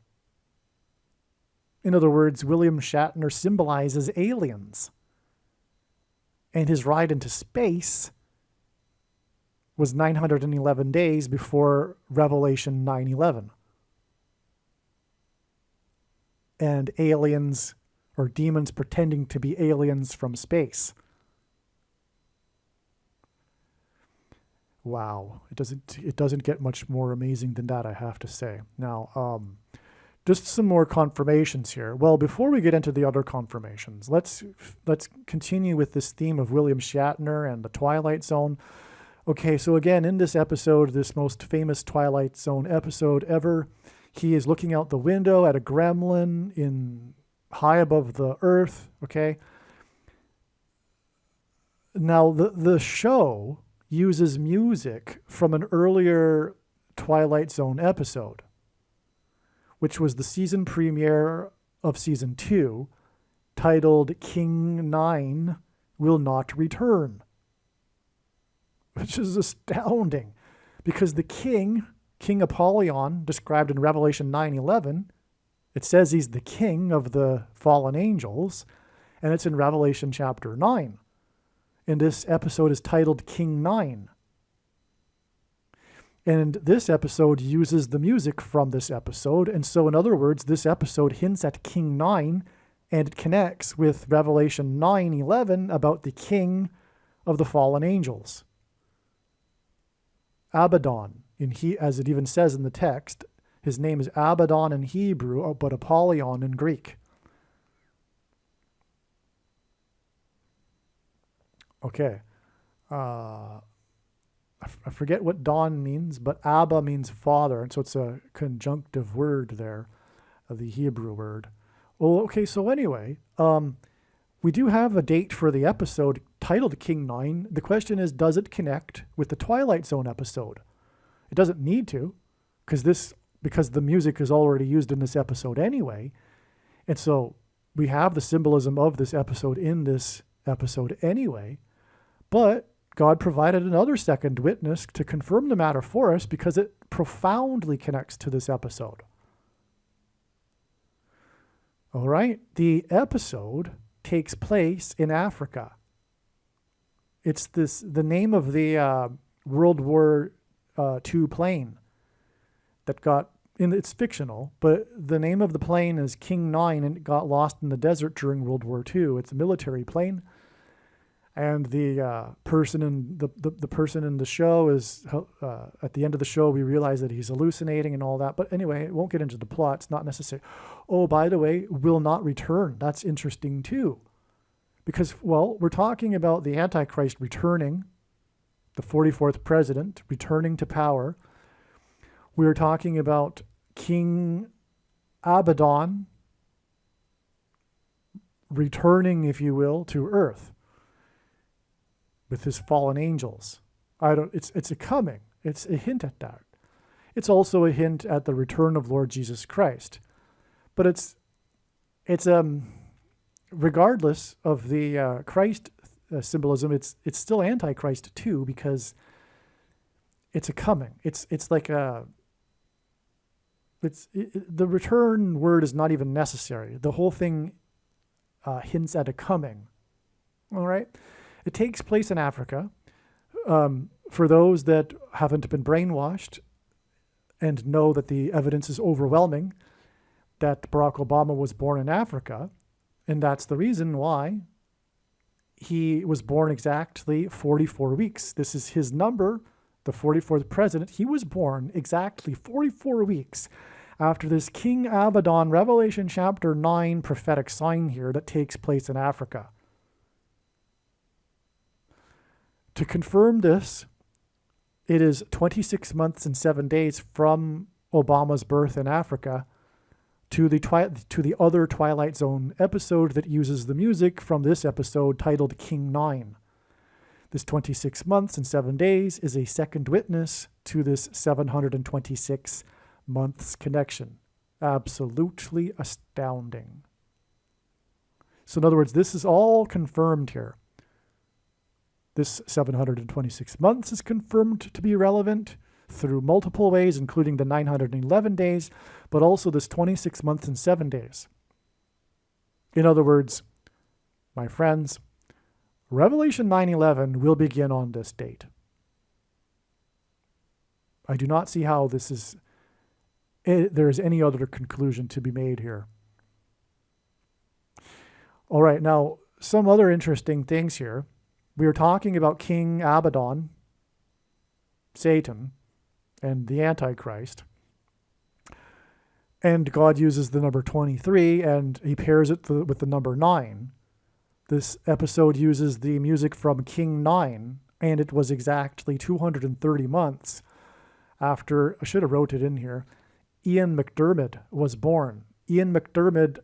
In other words, William Shatner symbolizes aliens. And his ride into space was 911 days before Revelation 9:11. And aliens or demons pretending to be aliens from space. Wow, it doesn't get much more amazing than that, I have to say. Now, just some more confirmations here. Well, before we get into the other confirmations, let's continue with this theme of William Shatner and the Twilight Zone. Okay, so again, in this episode, this most famous Twilight Zone episode ever, he is looking out the window at a gremlin in high above the earth, okay? Now, the show uses music from an earlier Twilight Zone episode, which was the season premiere of season 2, titled King 9 Will Not Return, which is astounding because the king Apollyon, described in Revelation 9:11, it says he's the king of the fallen angels, and it's in Revelation chapter 9. And this episode is titled King 9. And this episode uses the music from this episode. And so, in other words, this episode hints at King 9, and it connects with Revelation 9:11 about the king of the fallen angels. Abaddon, as it even says in the text, his name is Abaddon in Hebrew, but Apollyon in Greek. Okay. I forget what Don means, but Abba means father, and so it's a conjunctive word there, the Hebrew word. Well, okay, so anyway, we do have a date for the episode titled King 9. The question is, does it connect with the Twilight Zone episode? It doesn't need to, because the music is already used in this episode anyway. And so we have the symbolism of this episode in this episode anyway. But God provided another second witness to confirm the matter for us because it profoundly connects to this episode. All right. The episode takes place in Africa. It's the name of the World War II plane that it's fictional, but the name of the plane is King 9, and it got lost in the desert during World War II. It's a military plane. And the person in the person in the show is at the end of the show, we realize that he's hallucinating and all that. But anyway, it won't get into the plot. It's not necessary. Oh, by the way, will not return. That's interesting too, because we're talking about the Antichrist returning, the 44th president returning to power. We're talking about King Abaddon returning, if you will, to Earth with his fallen angels. It's a coming. It's a hint at that. It's also a hint at the return of Lord Jesus Christ. But it's regardless of the Christ symbolism, it's still Antichrist too, because it's a coming. It's like the return word is not even necessary. The whole thing hints at a coming. All right. It takes place in Africa. For those that haven't been brainwashed and know that the evidence is overwhelming that Barack Obama was born in Africa, and that's the reason why he was born exactly 44 weeks. This is his number, the 44th president. He was born exactly 44 weeks after this King Abaddon, Revelation chapter 9 prophetic sign here that takes place in Africa. To confirm this, it is 26 months and 7 days from Obama's birth in Africa to the other Twilight Zone episode that uses the music from this episode titled King 9. This 26 months and 7 days is a second witness to this 726 months connection. Absolutely astounding. So in other words, this is all confirmed here. This 726 months is confirmed to be relevant through multiple ways, including the 911 days, but also this 26 months and 7 days. In other words, my friends, Revelation 9:11 will begin on this date. I do not see how there is any other conclusion to be made here. All right, now, some other interesting things here. We are talking about King Abaddon, Satan, and the Antichrist. And God uses the number 23, and he pairs it with the number 9. This episode uses the music from King 9, and it was exactly 230 months after, I should have wrote it in here, Ian McDiarmid was born. Ian McDiarmid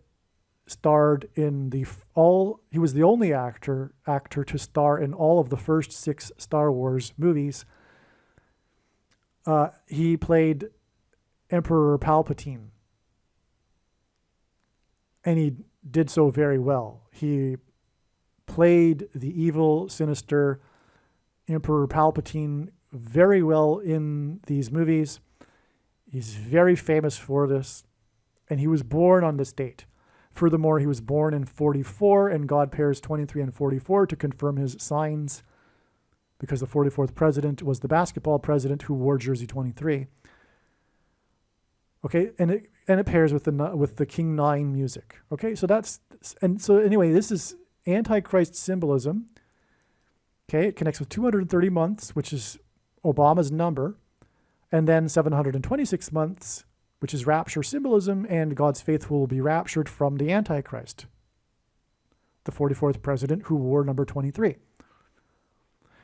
starred in he was the only actor to star in all of the first 6 Star Wars movies. He played Emperor Palpatine, and he did so very well. He played the evil, sinister Emperor Palpatine very well in these movies. He's very famous for this, and he was born on this date. Furthermore, he was born in 44, and God pairs 23 and 44 to confirm his signs, because the 44th president was the basketball president who wore jersey 23. Okay, and it pairs with the King 9 music. Okay, so anyway, this is Antichrist symbolism. Okay, it connects with 230 months, which is Obama's number, and then 726 months, which is rapture symbolism, and God's faithful will be raptured from the Antichrist, the 44th president who wore number 23.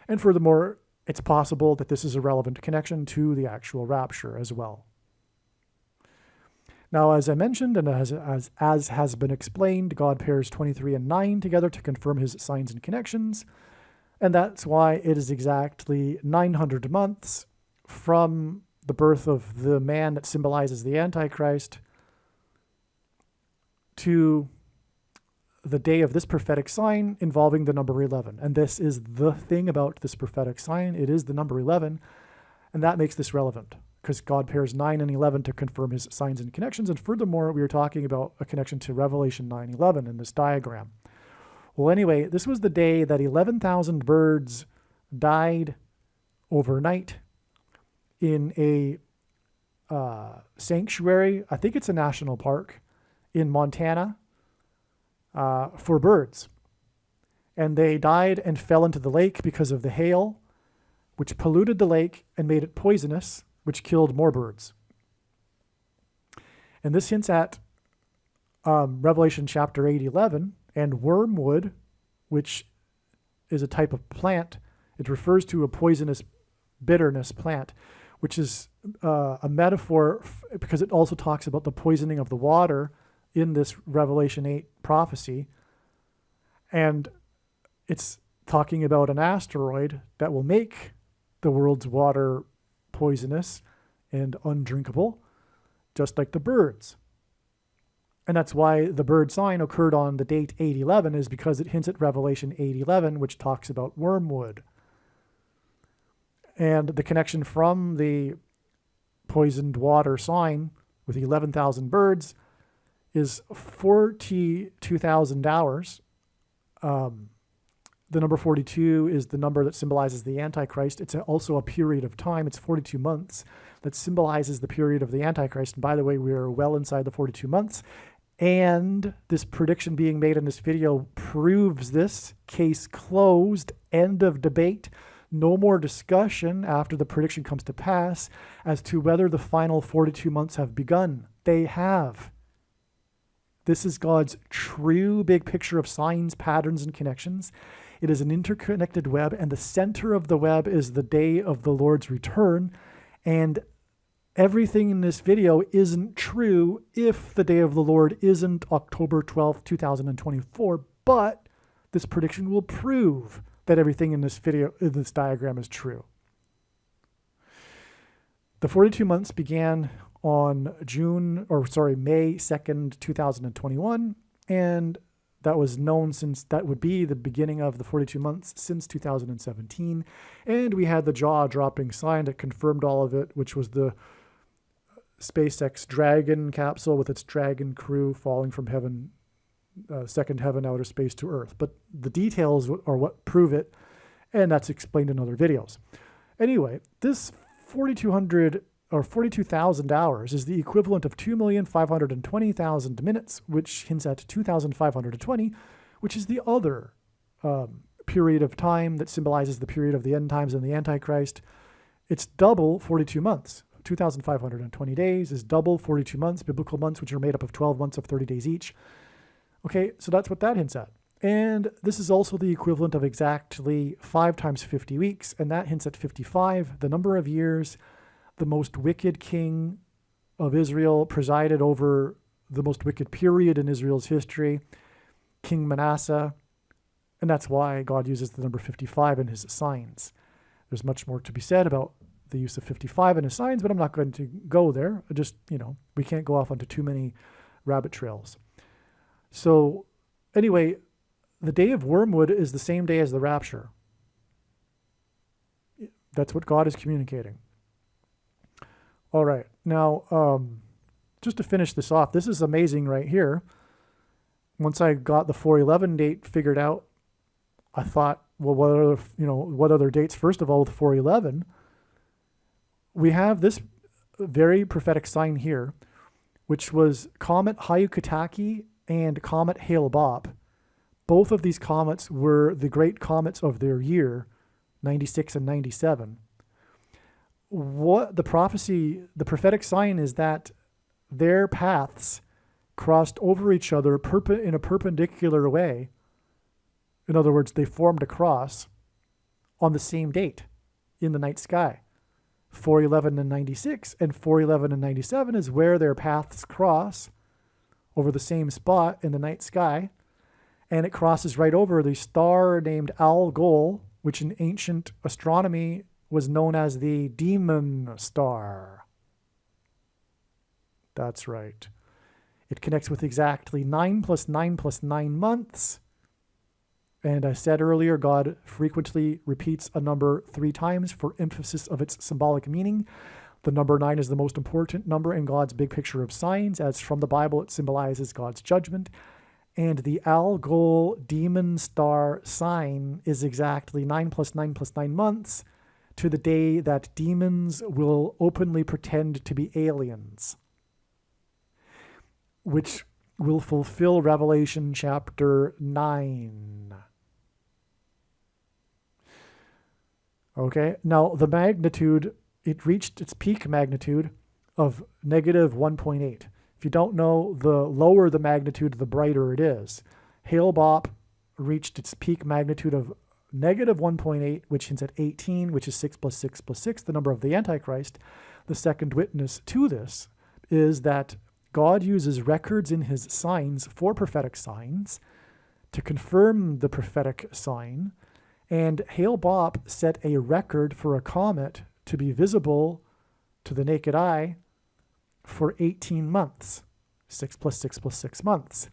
And furthermore, it's possible that this is a relevant connection to the actual rapture as well. Now, as I mentioned, and as has been explained, God pairs 23 and 9 together to confirm his signs and connections, and that's why it is exactly 900 months from the birth of the man that symbolizes the Antichrist to the day of this prophetic sign involving the number 11. And this is the thing about this prophetic sign. It is the number 11, and that makes this relevant because God pairs 9 and 11 to confirm his signs and connections. And furthermore, we are talking about a connection to Revelation 9:11 in this diagram. Well, anyway, this was the day that 11,000 birds died overnight in a sanctuary. I think it's a national park in Montana for birds. And they died and fell into the lake because of the hail, which polluted the lake and made it poisonous, which killed more birds. And this hints at Revelation chapter 8:11, and wormwood, which is a type of plant. It refers to a poisonous bitterness plant, which is a metaphor because it also talks about the poisoning of the water in this Revelation 8 prophecy. And it's talking about an asteroid that will make the world's water poisonous and undrinkable, just like the birds. And that's why the bird sign occurred on the date 8/11, is because it hints at Revelation 8:11, which talks about wormwood. And the connection from the poisoned water sign with 11,000 birds is 42,000 hours. The number 42 is the number that symbolizes the Antichrist. It's also a period of time. It's 42 months that symbolizes the period of the Antichrist. And by the way, we are well inside the 42 months. And this prediction being made in this video proves this. Case closed. End of debate. No more discussion after the prediction comes to pass as to whether the final 42 months have begun. They have. This is God's true big picture of signs, patterns, and connections. It is an interconnected web, and the center of the web is the day of the Lord's return. And everything in this video isn't true if the day of the Lord isn't October 12th, 2024, but this prediction will prove that everything in this video, in this diagram, is true. The 42 months began on May 2nd, 2021, and that was known since that would be the beginning of the 42 months since 2017. And we had the jaw-dropping sign that confirmed all of it, which was the SpaceX Dragon capsule with its Dragon crew falling from heaven, second heaven, outer space to Earth. But the details are what prove it, and that's explained in other videos. Anyway, this 4,200 or 42,000 hours is the equivalent of 2,520,000 minutes, which hints at 2,520, which is the other period of time that symbolizes the period of the end times and the Antichrist. It's double 42 months. 2,520 days is double 42 months, biblical months, which are made up of 12 months of 30 days each. Okay, so that's what that hints at. And this is also the equivalent of exactly 5 times 50 weeks, and that hints at 55, the number of years the most wicked king of Israel presided over the most wicked period in Israel's history, King Manasseh. And that's why God uses the number 55 in his signs. There's much more to be said about the use of 55 in his signs, but I'm not going to go there. Just, we can't go off onto too many rabbit trails. So anyway, the day of Wormwood is the same day as the rapture. That's what God is communicating. All right. Now, just to finish this off, this is amazing right here. Once I got the 411 date figured out, I thought, well, what other dates? First of all, with 411, we have this very prophetic sign here, which was Comet Hyakutake and Comet Hale-Bopp. Both of these comets were the great comets of their year, 96 and 97. What the prophetic sign is that their paths crossed over each other in a perpendicular way. In other words, they formed a cross on the same date in the night sky. 411 and 96, and 411 and 97 is where their paths cross over the same spot in the night sky, and it crosses right over the star named Algol, which in ancient astronomy was known as the demon star. That's right. It connects with exactly 9 plus 9 plus 9 months. And I said earlier, God frequently repeats a number 3 times for emphasis of its symbolic meaning. The number 9 is the most important number in God's big picture of signs, as from the Bible it symbolizes God's judgment. And the Algol demon star sign is exactly 9 plus 9 plus 9 months to the day that demons will openly pretend to be aliens, which will fulfill Revelation chapter 9. Okay, now the magnitude, it reached its peak magnitude of negative 1.8. If you don't know, the lower the magnitude, the brighter it is. Hale-Bopp reached its peak magnitude of negative 1.8, which hints at 18, which is 6 plus 6 plus 6, the number of the Antichrist. The second witness to this is that God uses records in his signs for prophetic signs to confirm the prophetic sign. And Hale-Bopp set a record for a comet to be visible to the naked eye for 18 months, 6 plus 6 plus 6 months.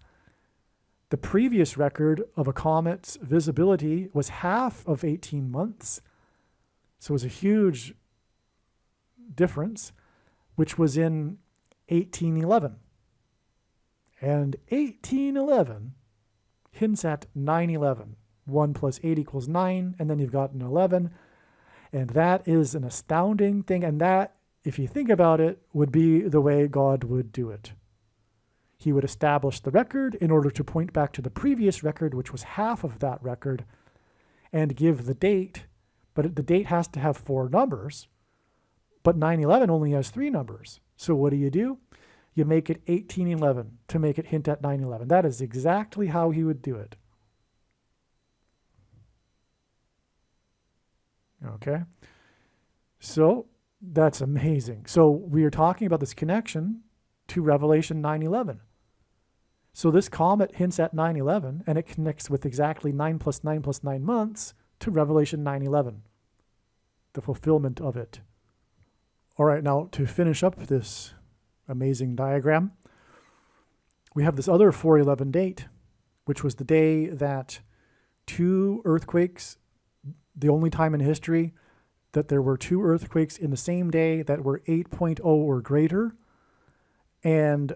The previous record of a comet's visibility was half of 18 months. So it was a huge difference, which was in 1811. And 1811 hints at 9/11. 1 plus 8 equals 9, and then you've got an 11. And that is an astounding thing. And that, if you think about it, would be the way God would do it. He would establish the record in order to point back to the previous record, which was half of that record, and give the date but the date has to have 4 numbers, but 9/11 only has 3 numbers. So what do? You make it 1811 to make it hint at 9/11. That is exactly how he would do it. Okay. So that's amazing. So we are talking about this connection to Revelation 9/11. So this comet hints at 9/11, and it connects with exactly 9 plus 9 plus 9 months to Revelation 9/11, the fulfillment of it. All right, now to finish up this amazing diagram, we have this other 4/11 date, which was the day that 2 earthquakes, the only time in history that there were 2 earthquakes in the same day that were 8.0 or greater. And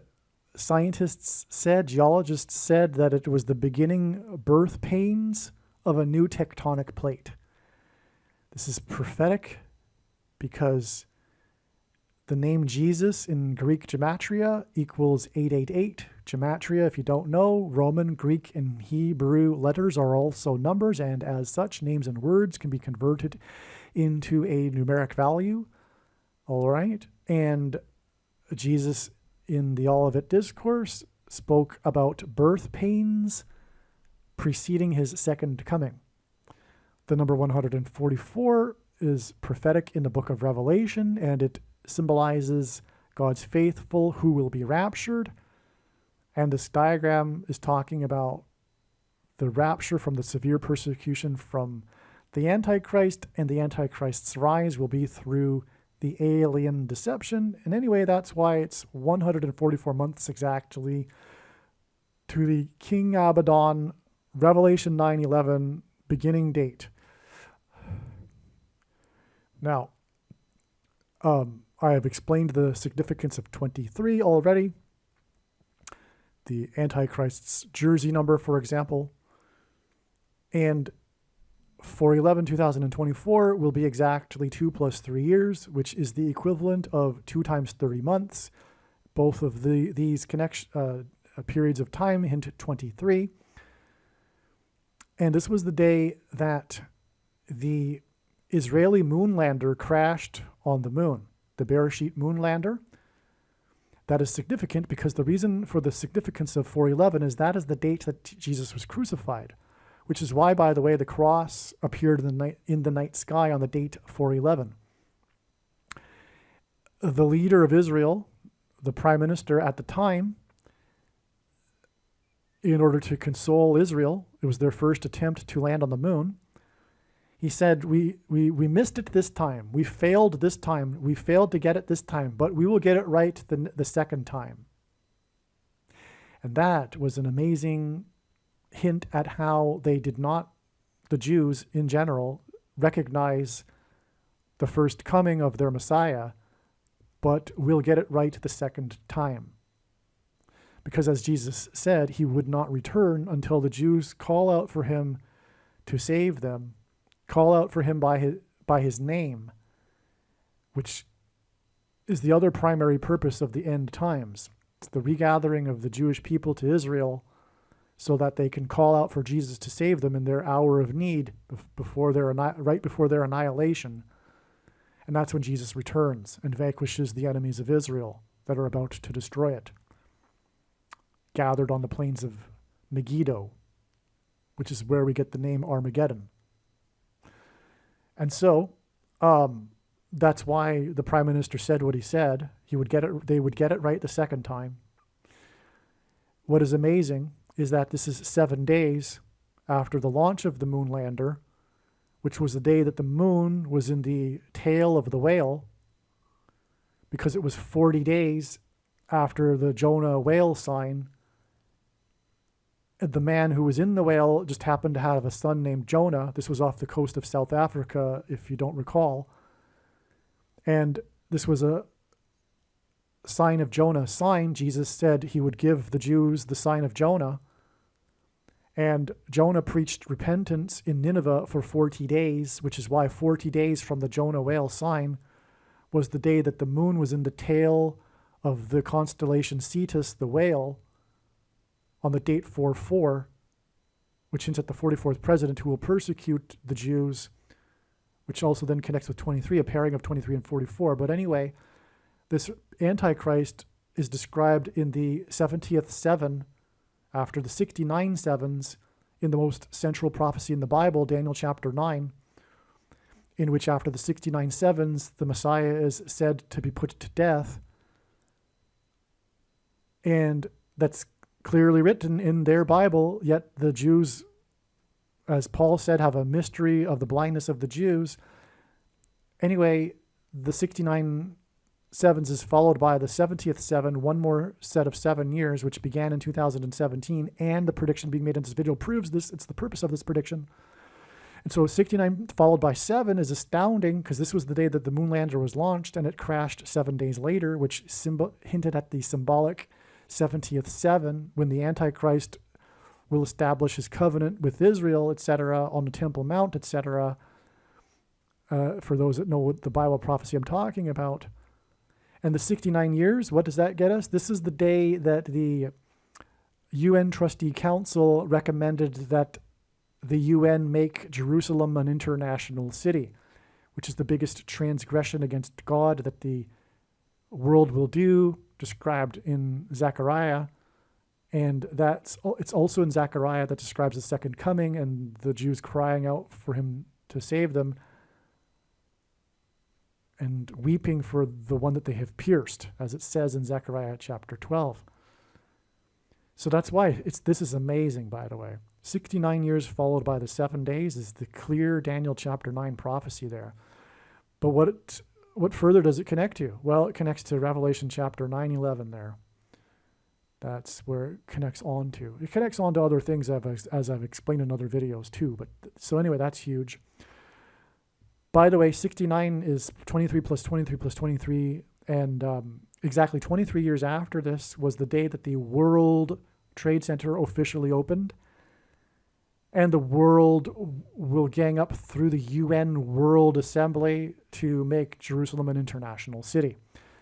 scientists said, geologists said that it was the beginning birth pains of a new tectonic plate. This is prophetic because the name Jesus in Greek gematria equals 888. Gematria, if you don't know, Roman, Greek, and Hebrew letters are also numbers, and as such, names and words can be converted into a numeric value. All right. And Jesus in the Olivet Discourse spoke about birth pains preceding his second coming. The number 144 is prophetic in the book of Revelation, and it symbolizes God's faithful who will be raptured. And this diagram is talking about the rapture from the severe persecution from the Antichrist, and the Antichrist's rise will be through the alien deception. And anyway, that's why it's 144 months exactly to the King Abaddon Revelation 9/11 beginning date. Now, I have explained the significance of 23 already. The Antichrist's jersey number, for example. And 4/11, 2024 will be exactly 2 plus 3 years, which is the equivalent of 2 times 30 months. Both of these periods of time hint at 23. And this was the day that the Israeli moonlander crashed on the moon, the Bereshit moonlander. That is significant because the reason for the significance of 4/11 is that is the date that Jesus was crucified, which is why, by the way, the cross appeared in the night sky on the date 4/11. The leader of Israel, the prime minister at the time, in order to console Israel, it was their first attempt to land on the moon. He said, we missed it this time. We failed this time. We failed to get it this time, but we will get it right the second time. And that was an amazing hint at how they did not, the Jews in general, recognize the first coming of their Messiah, but we'll get it right the second time. Because as Jesus said, he would not return until the Jews call out for him to save them, call out for him by his name, which is the other primary purpose of the end times. It's the regathering of the Jewish people to Israel so that they can call out for Jesus to save them in their hour of need right before their annihilation. And that's when Jesus returns and vanquishes the enemies of Israel that are about to destroy it, gathered on the plains of Megiddo, which is where we get the name Armageddon. And so that's why the prime minister said what he said. They would get it right the second time. What is amazing is that this is 7 days after the launch of the moonlander, which was the day that the moon was in the tail of the whale, because it was 40 days after the Jonah whale sign. The man who was in the whale just happened to have a son named Jonah. This was off the coast of South Africa, if you don't recall. And this was a sign of Jonah sign. Jesus said he would give the Jews the sign of Jonah. And Jonah preached repentance in Nineveh for 40 days, which is why 40 days from the Jonah whale sign was the day that the moon was in the tail of the constellation Cetus, the whale, on the date 4/4, which hints at the 44th president who will persecute the Jews, which also then connects with 23, a pairing of 23 and 44. But anyway, this Antichrist is described in the 70th seven after the 69 sevens in the most central prophecy in the Bible, Daniel chapter 9, in which after the 69 sevens, the Messiah is said to be put to death. And that's clearly written in their Bible, yet the Jews, as Paul said, have a mystery of the blindness of the Jews. Anyway, the 69 sevens is followed by the 70th seven, one more set of 7 years, which began in 2017, and the prediction being made in this video proves this. It's the purpose of this prediction. And so 69 followed by 7 is astounding, because this was the day that the moon lander was launched, and it crashed 7 days later, which hinted at the symbolic 70th seven, when the Antichrist will establish his covenant with Israel, etc., on the Temple Mount, etc., for those that know what the Bible prophecy I'm talking about. And the 69 years, what does that get us? This is the day that the UN Trustee Council recommended that the UN make Jerusalem an international city, which is the biggest transgression against God that the world will do, described in Zechariah. And it's also in Zechariah that describes the second coming and the Jews crying out for him to save them and weeping for the one that they have pierced, as it says in Zechariah chapter 12. So that's why this is amazing, by the way. 69 years followed by the 7 days is the clear Daniel chapter 9 prophecy there. But what further does it connect to? Well, it connects to Revelation chapter 9:11 there. That's where it connects on to. It connects on to other things as I've explained in other videos too. But so anyway, that's huge. By the way, 69 is 23 plus 23 plus 23, and exactly 23 years after this was the day that the World Trade Center officially opened. And the world will gang up through the UN World Assembly to make Jerusalem an international city.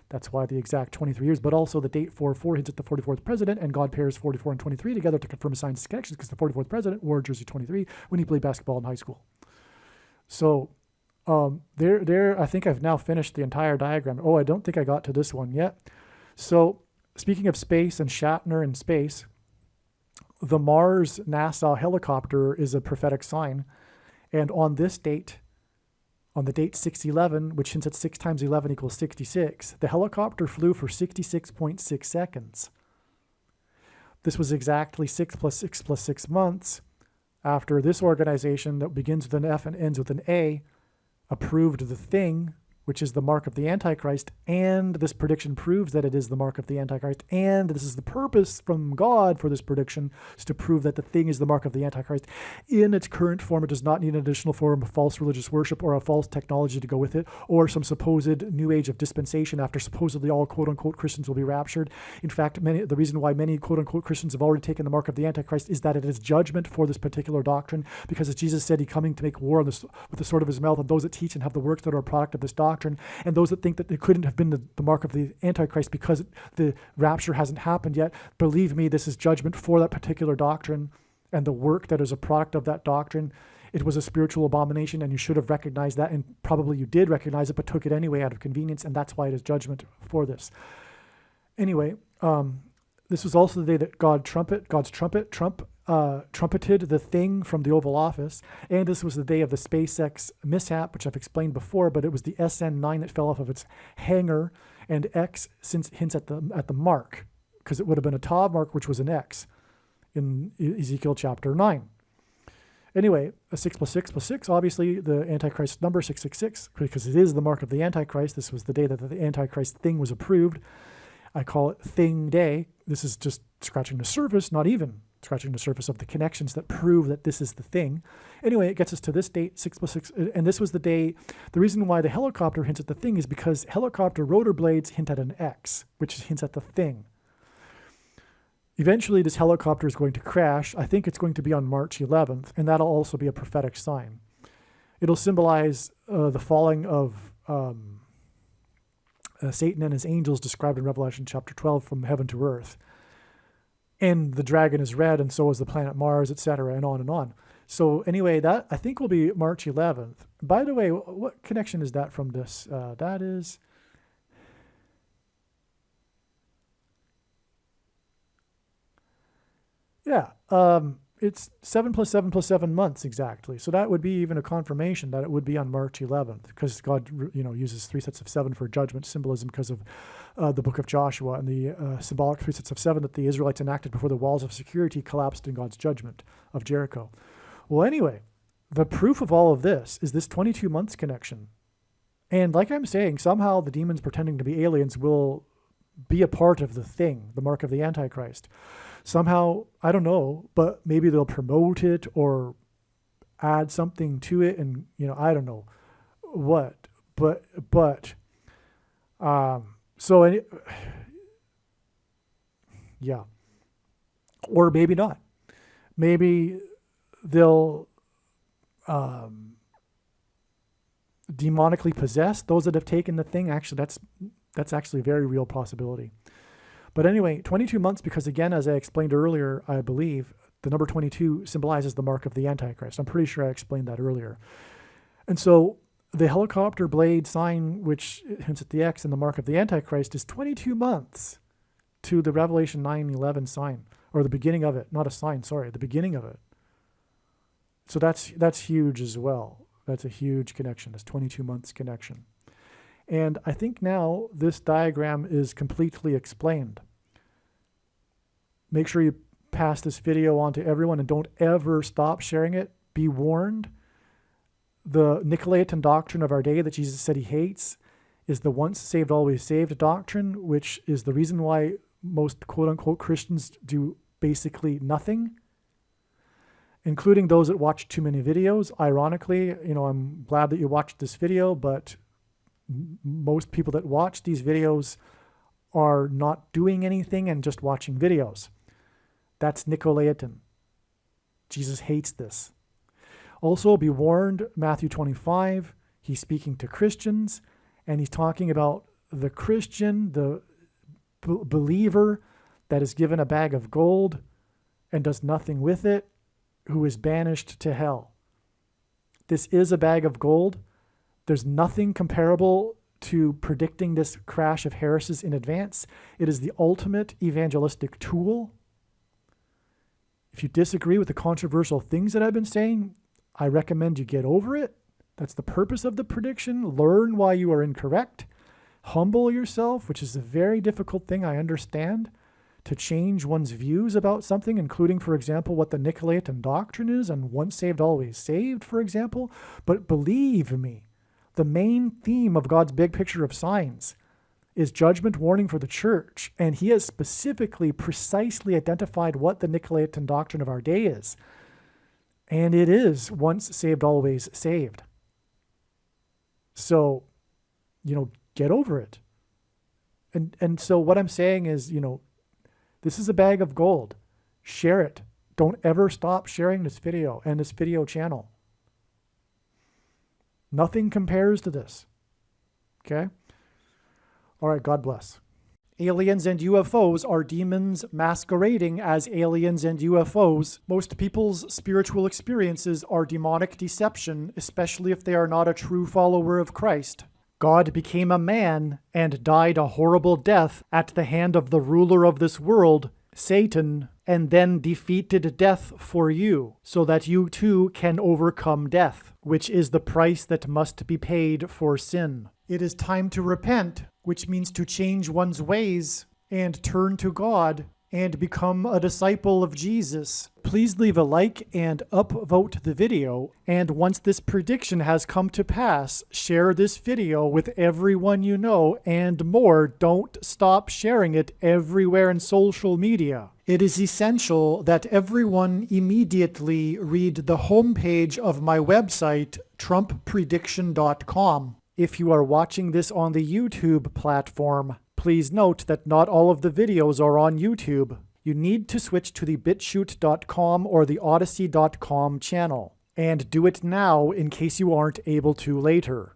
That's why the exact 23 years, but also the date 44 hints at the 44th president, and God pairs 44 and 23 together to confirm his science connections, because the 44th president wore jersey 23 when he played basketball in high school. So there, I think I've now finished the entire diagram. Oh, I don't think I got to this one yet. So speaking of space and Shatner in space, the Mars NASA helicopter is a prophetic sign. And on this date, on the date 611, which hints at 6 times 11 equals 66, the helicopter flew for 66.6 seconds. This was exactly 6 plus 6 plus 6 months after this organization that begins with an F and ends with an A approved the thing, which is the mark of the Antichrist, and this prediction proves that it is the mark of the Antichrist, and this is the purpose from God for this prediction, is to prove that the thing is the mark of the Antichrist. In its current form, it does not need an additional form of false religious worship or a false technology to go with it, or some supposed new age of dispensation after supposedly all quote-unquote Christians will be raptured. In fact, the reason why many quote-unquote Christians have already taken the mark of the Antichrist is that it is judgment for this particular doctrine, because as Jesus said, he's coming to make war on this with the sword of his mouth, and those that teach and have the works that are a product of this doctrine, and those that think that it couldn't have been the mark of the Antichrist because the rapture hasn't happened yet. Believe me, this is judgment for that particular doctrine and the work that is a product of that doctrine. It was a spiritual abomination, and you should have recognized that, and probably you did recognize it, but took it anyway out of convenience, and that's why it is judgment for this. Anyway, this was also the day that God's trumpet trumpeted the thing from the Oval Office, and this was the day of the SpaceX mishap, which I've explained before, but it was the SN9 that fell off of its hangar, and X hints at the mark, because it would have been a Tav mark, which was an X in Ezekiel chapter 9. Anyway, a 6 plus 6 plus 6, obviously the Antichrist number 666, because it is the mark of the Antichrist. This was the day that the Antichrist thing was approved. I call it Thing Day. This is just scratching the surface, not even scratching the surface of the connections that prove that this is the thing. Anyway, it gets us to this date, 6 plus 6, and this was the day. The reason why the helicopter hints at the thing is because helicopter rotor blades hint at an X, which hints at the thing. Eventually, this helicopter is going to crash. I think it's going to be on March 11th, and that'll also be a prophetic sign. It'll symbolize the falling of Satan and his angels described in Revelation chapter 12 from heaven to earth. And the dragon is red, and so is the planet Mars, etc., and on and on. So anyway, that I think will be March 11th. By the way, what connection is that from this? That is... Yeah, it's 7 plus 7 plus 7 months exactly. So that would be even a confirmation that it would be on March 11th, because God, uses 3 sets of 7 for judgment symbolism because of the book of Joshua and the symbolic 3 sets of 7 that the Israelites enacted before the walls of security collapsed in God's judgment of Jericho. Well, anyway, the proof of all of this is this 22 months connection. And like I'm saying, somehow the demons pretending to be aliens will be a part of the thing, the mark of the Antichrist. Somehow, I don't know, but maybe they'll promote it or add something to it, and I don't know what. Yeah, or maybe not. Maybe they'll demonically possess those that have taken the thing. Actually, that's actually a very real possibility. But anyway, 22 months, because again, as I explained earlier, I believe the number 22 symbolizes the mark of the Antichrist. I'm pretty sure I explained that earlier. And so the helicopter blade sign, which hints at the X and the mark of the Antichrist, is 22 months to the Revelation 9:11 sign, or the beginning of it. Not a sign, sorry, the beginning of it. So that's huge as well. That's a huge connection, this 22 months connection. And I think now this diagram is completely explained. Make sure you pass this video on to everyone and don't ever stop sharing it. Be warned. The Nicolaitan doctrine of our day that Jesus said he hates is the once saved, always saved doctrine, which is the reason why most quote-unquote Christians do basically nothing, including those that watch too many videos. Ironically, I'm glad that you watched this video, but most people that watch these videos are not doing anything and just watching videos. That's Nicolaitan. Jesus hates this. Also, be warned, Matthew 25, he's speaking to Christians, and he's talking about the Christian, the believer that is given a bag of gold and does nothing with it, who is banished to hell. This is a bag of gold. There's nothing comparable to predicting this crash of heresies in advance. It is the ultimate evangelistic tool. If you disagree with the controversial things that I've been saying, I recommend you get over it. That's the purpose of the prediction. Learn why you are incorrect. Humble yourself, which is a very difficult thing, I understand, to change one's views about something, including, for example, what the Nicolaitan doctrine is and once saved, always saved, for example. But believe me, the main theme of God's big picture of signs is judgment warning for the church. And he has specifically, precisely identified what the Nicolaitan doctrine of our day is. And it is once saved, always saved. So, get over it. And so what I'm saying is, this is a bag of gold. Share it. Don't ever stop sharing this video and this video channel. Nothing compares to this. Okay? All right, God bless. Aliens and UFOs are demons masquerading as aliens and UFOs. Most people's spiritual experiences are demonic deception, especially if they are not a true follower of Christ. God became a man and died a horrible death at the hand of the ruler of this world, Satan, and then defeated death for you, so that you too can overcome death, which is the price that must be paid for sin. It is time to repent, which means to change one's ways and turn to God and become a disciple of Jesus. Please leave a like and upvote the video. And once this prediction has come to pass, share this video with everyone you know, and more. Don't stop sharing it everywhere in social media. It is essential that everyone immediately read the homepage of my website, TrumpPrediction.com. If you are watching this on the YouTube platform, please note that not all of the videos are on YouTube. You need to switch to the BitChute.com or the Odyssey.com channel. And do it now in case you aren't able to later.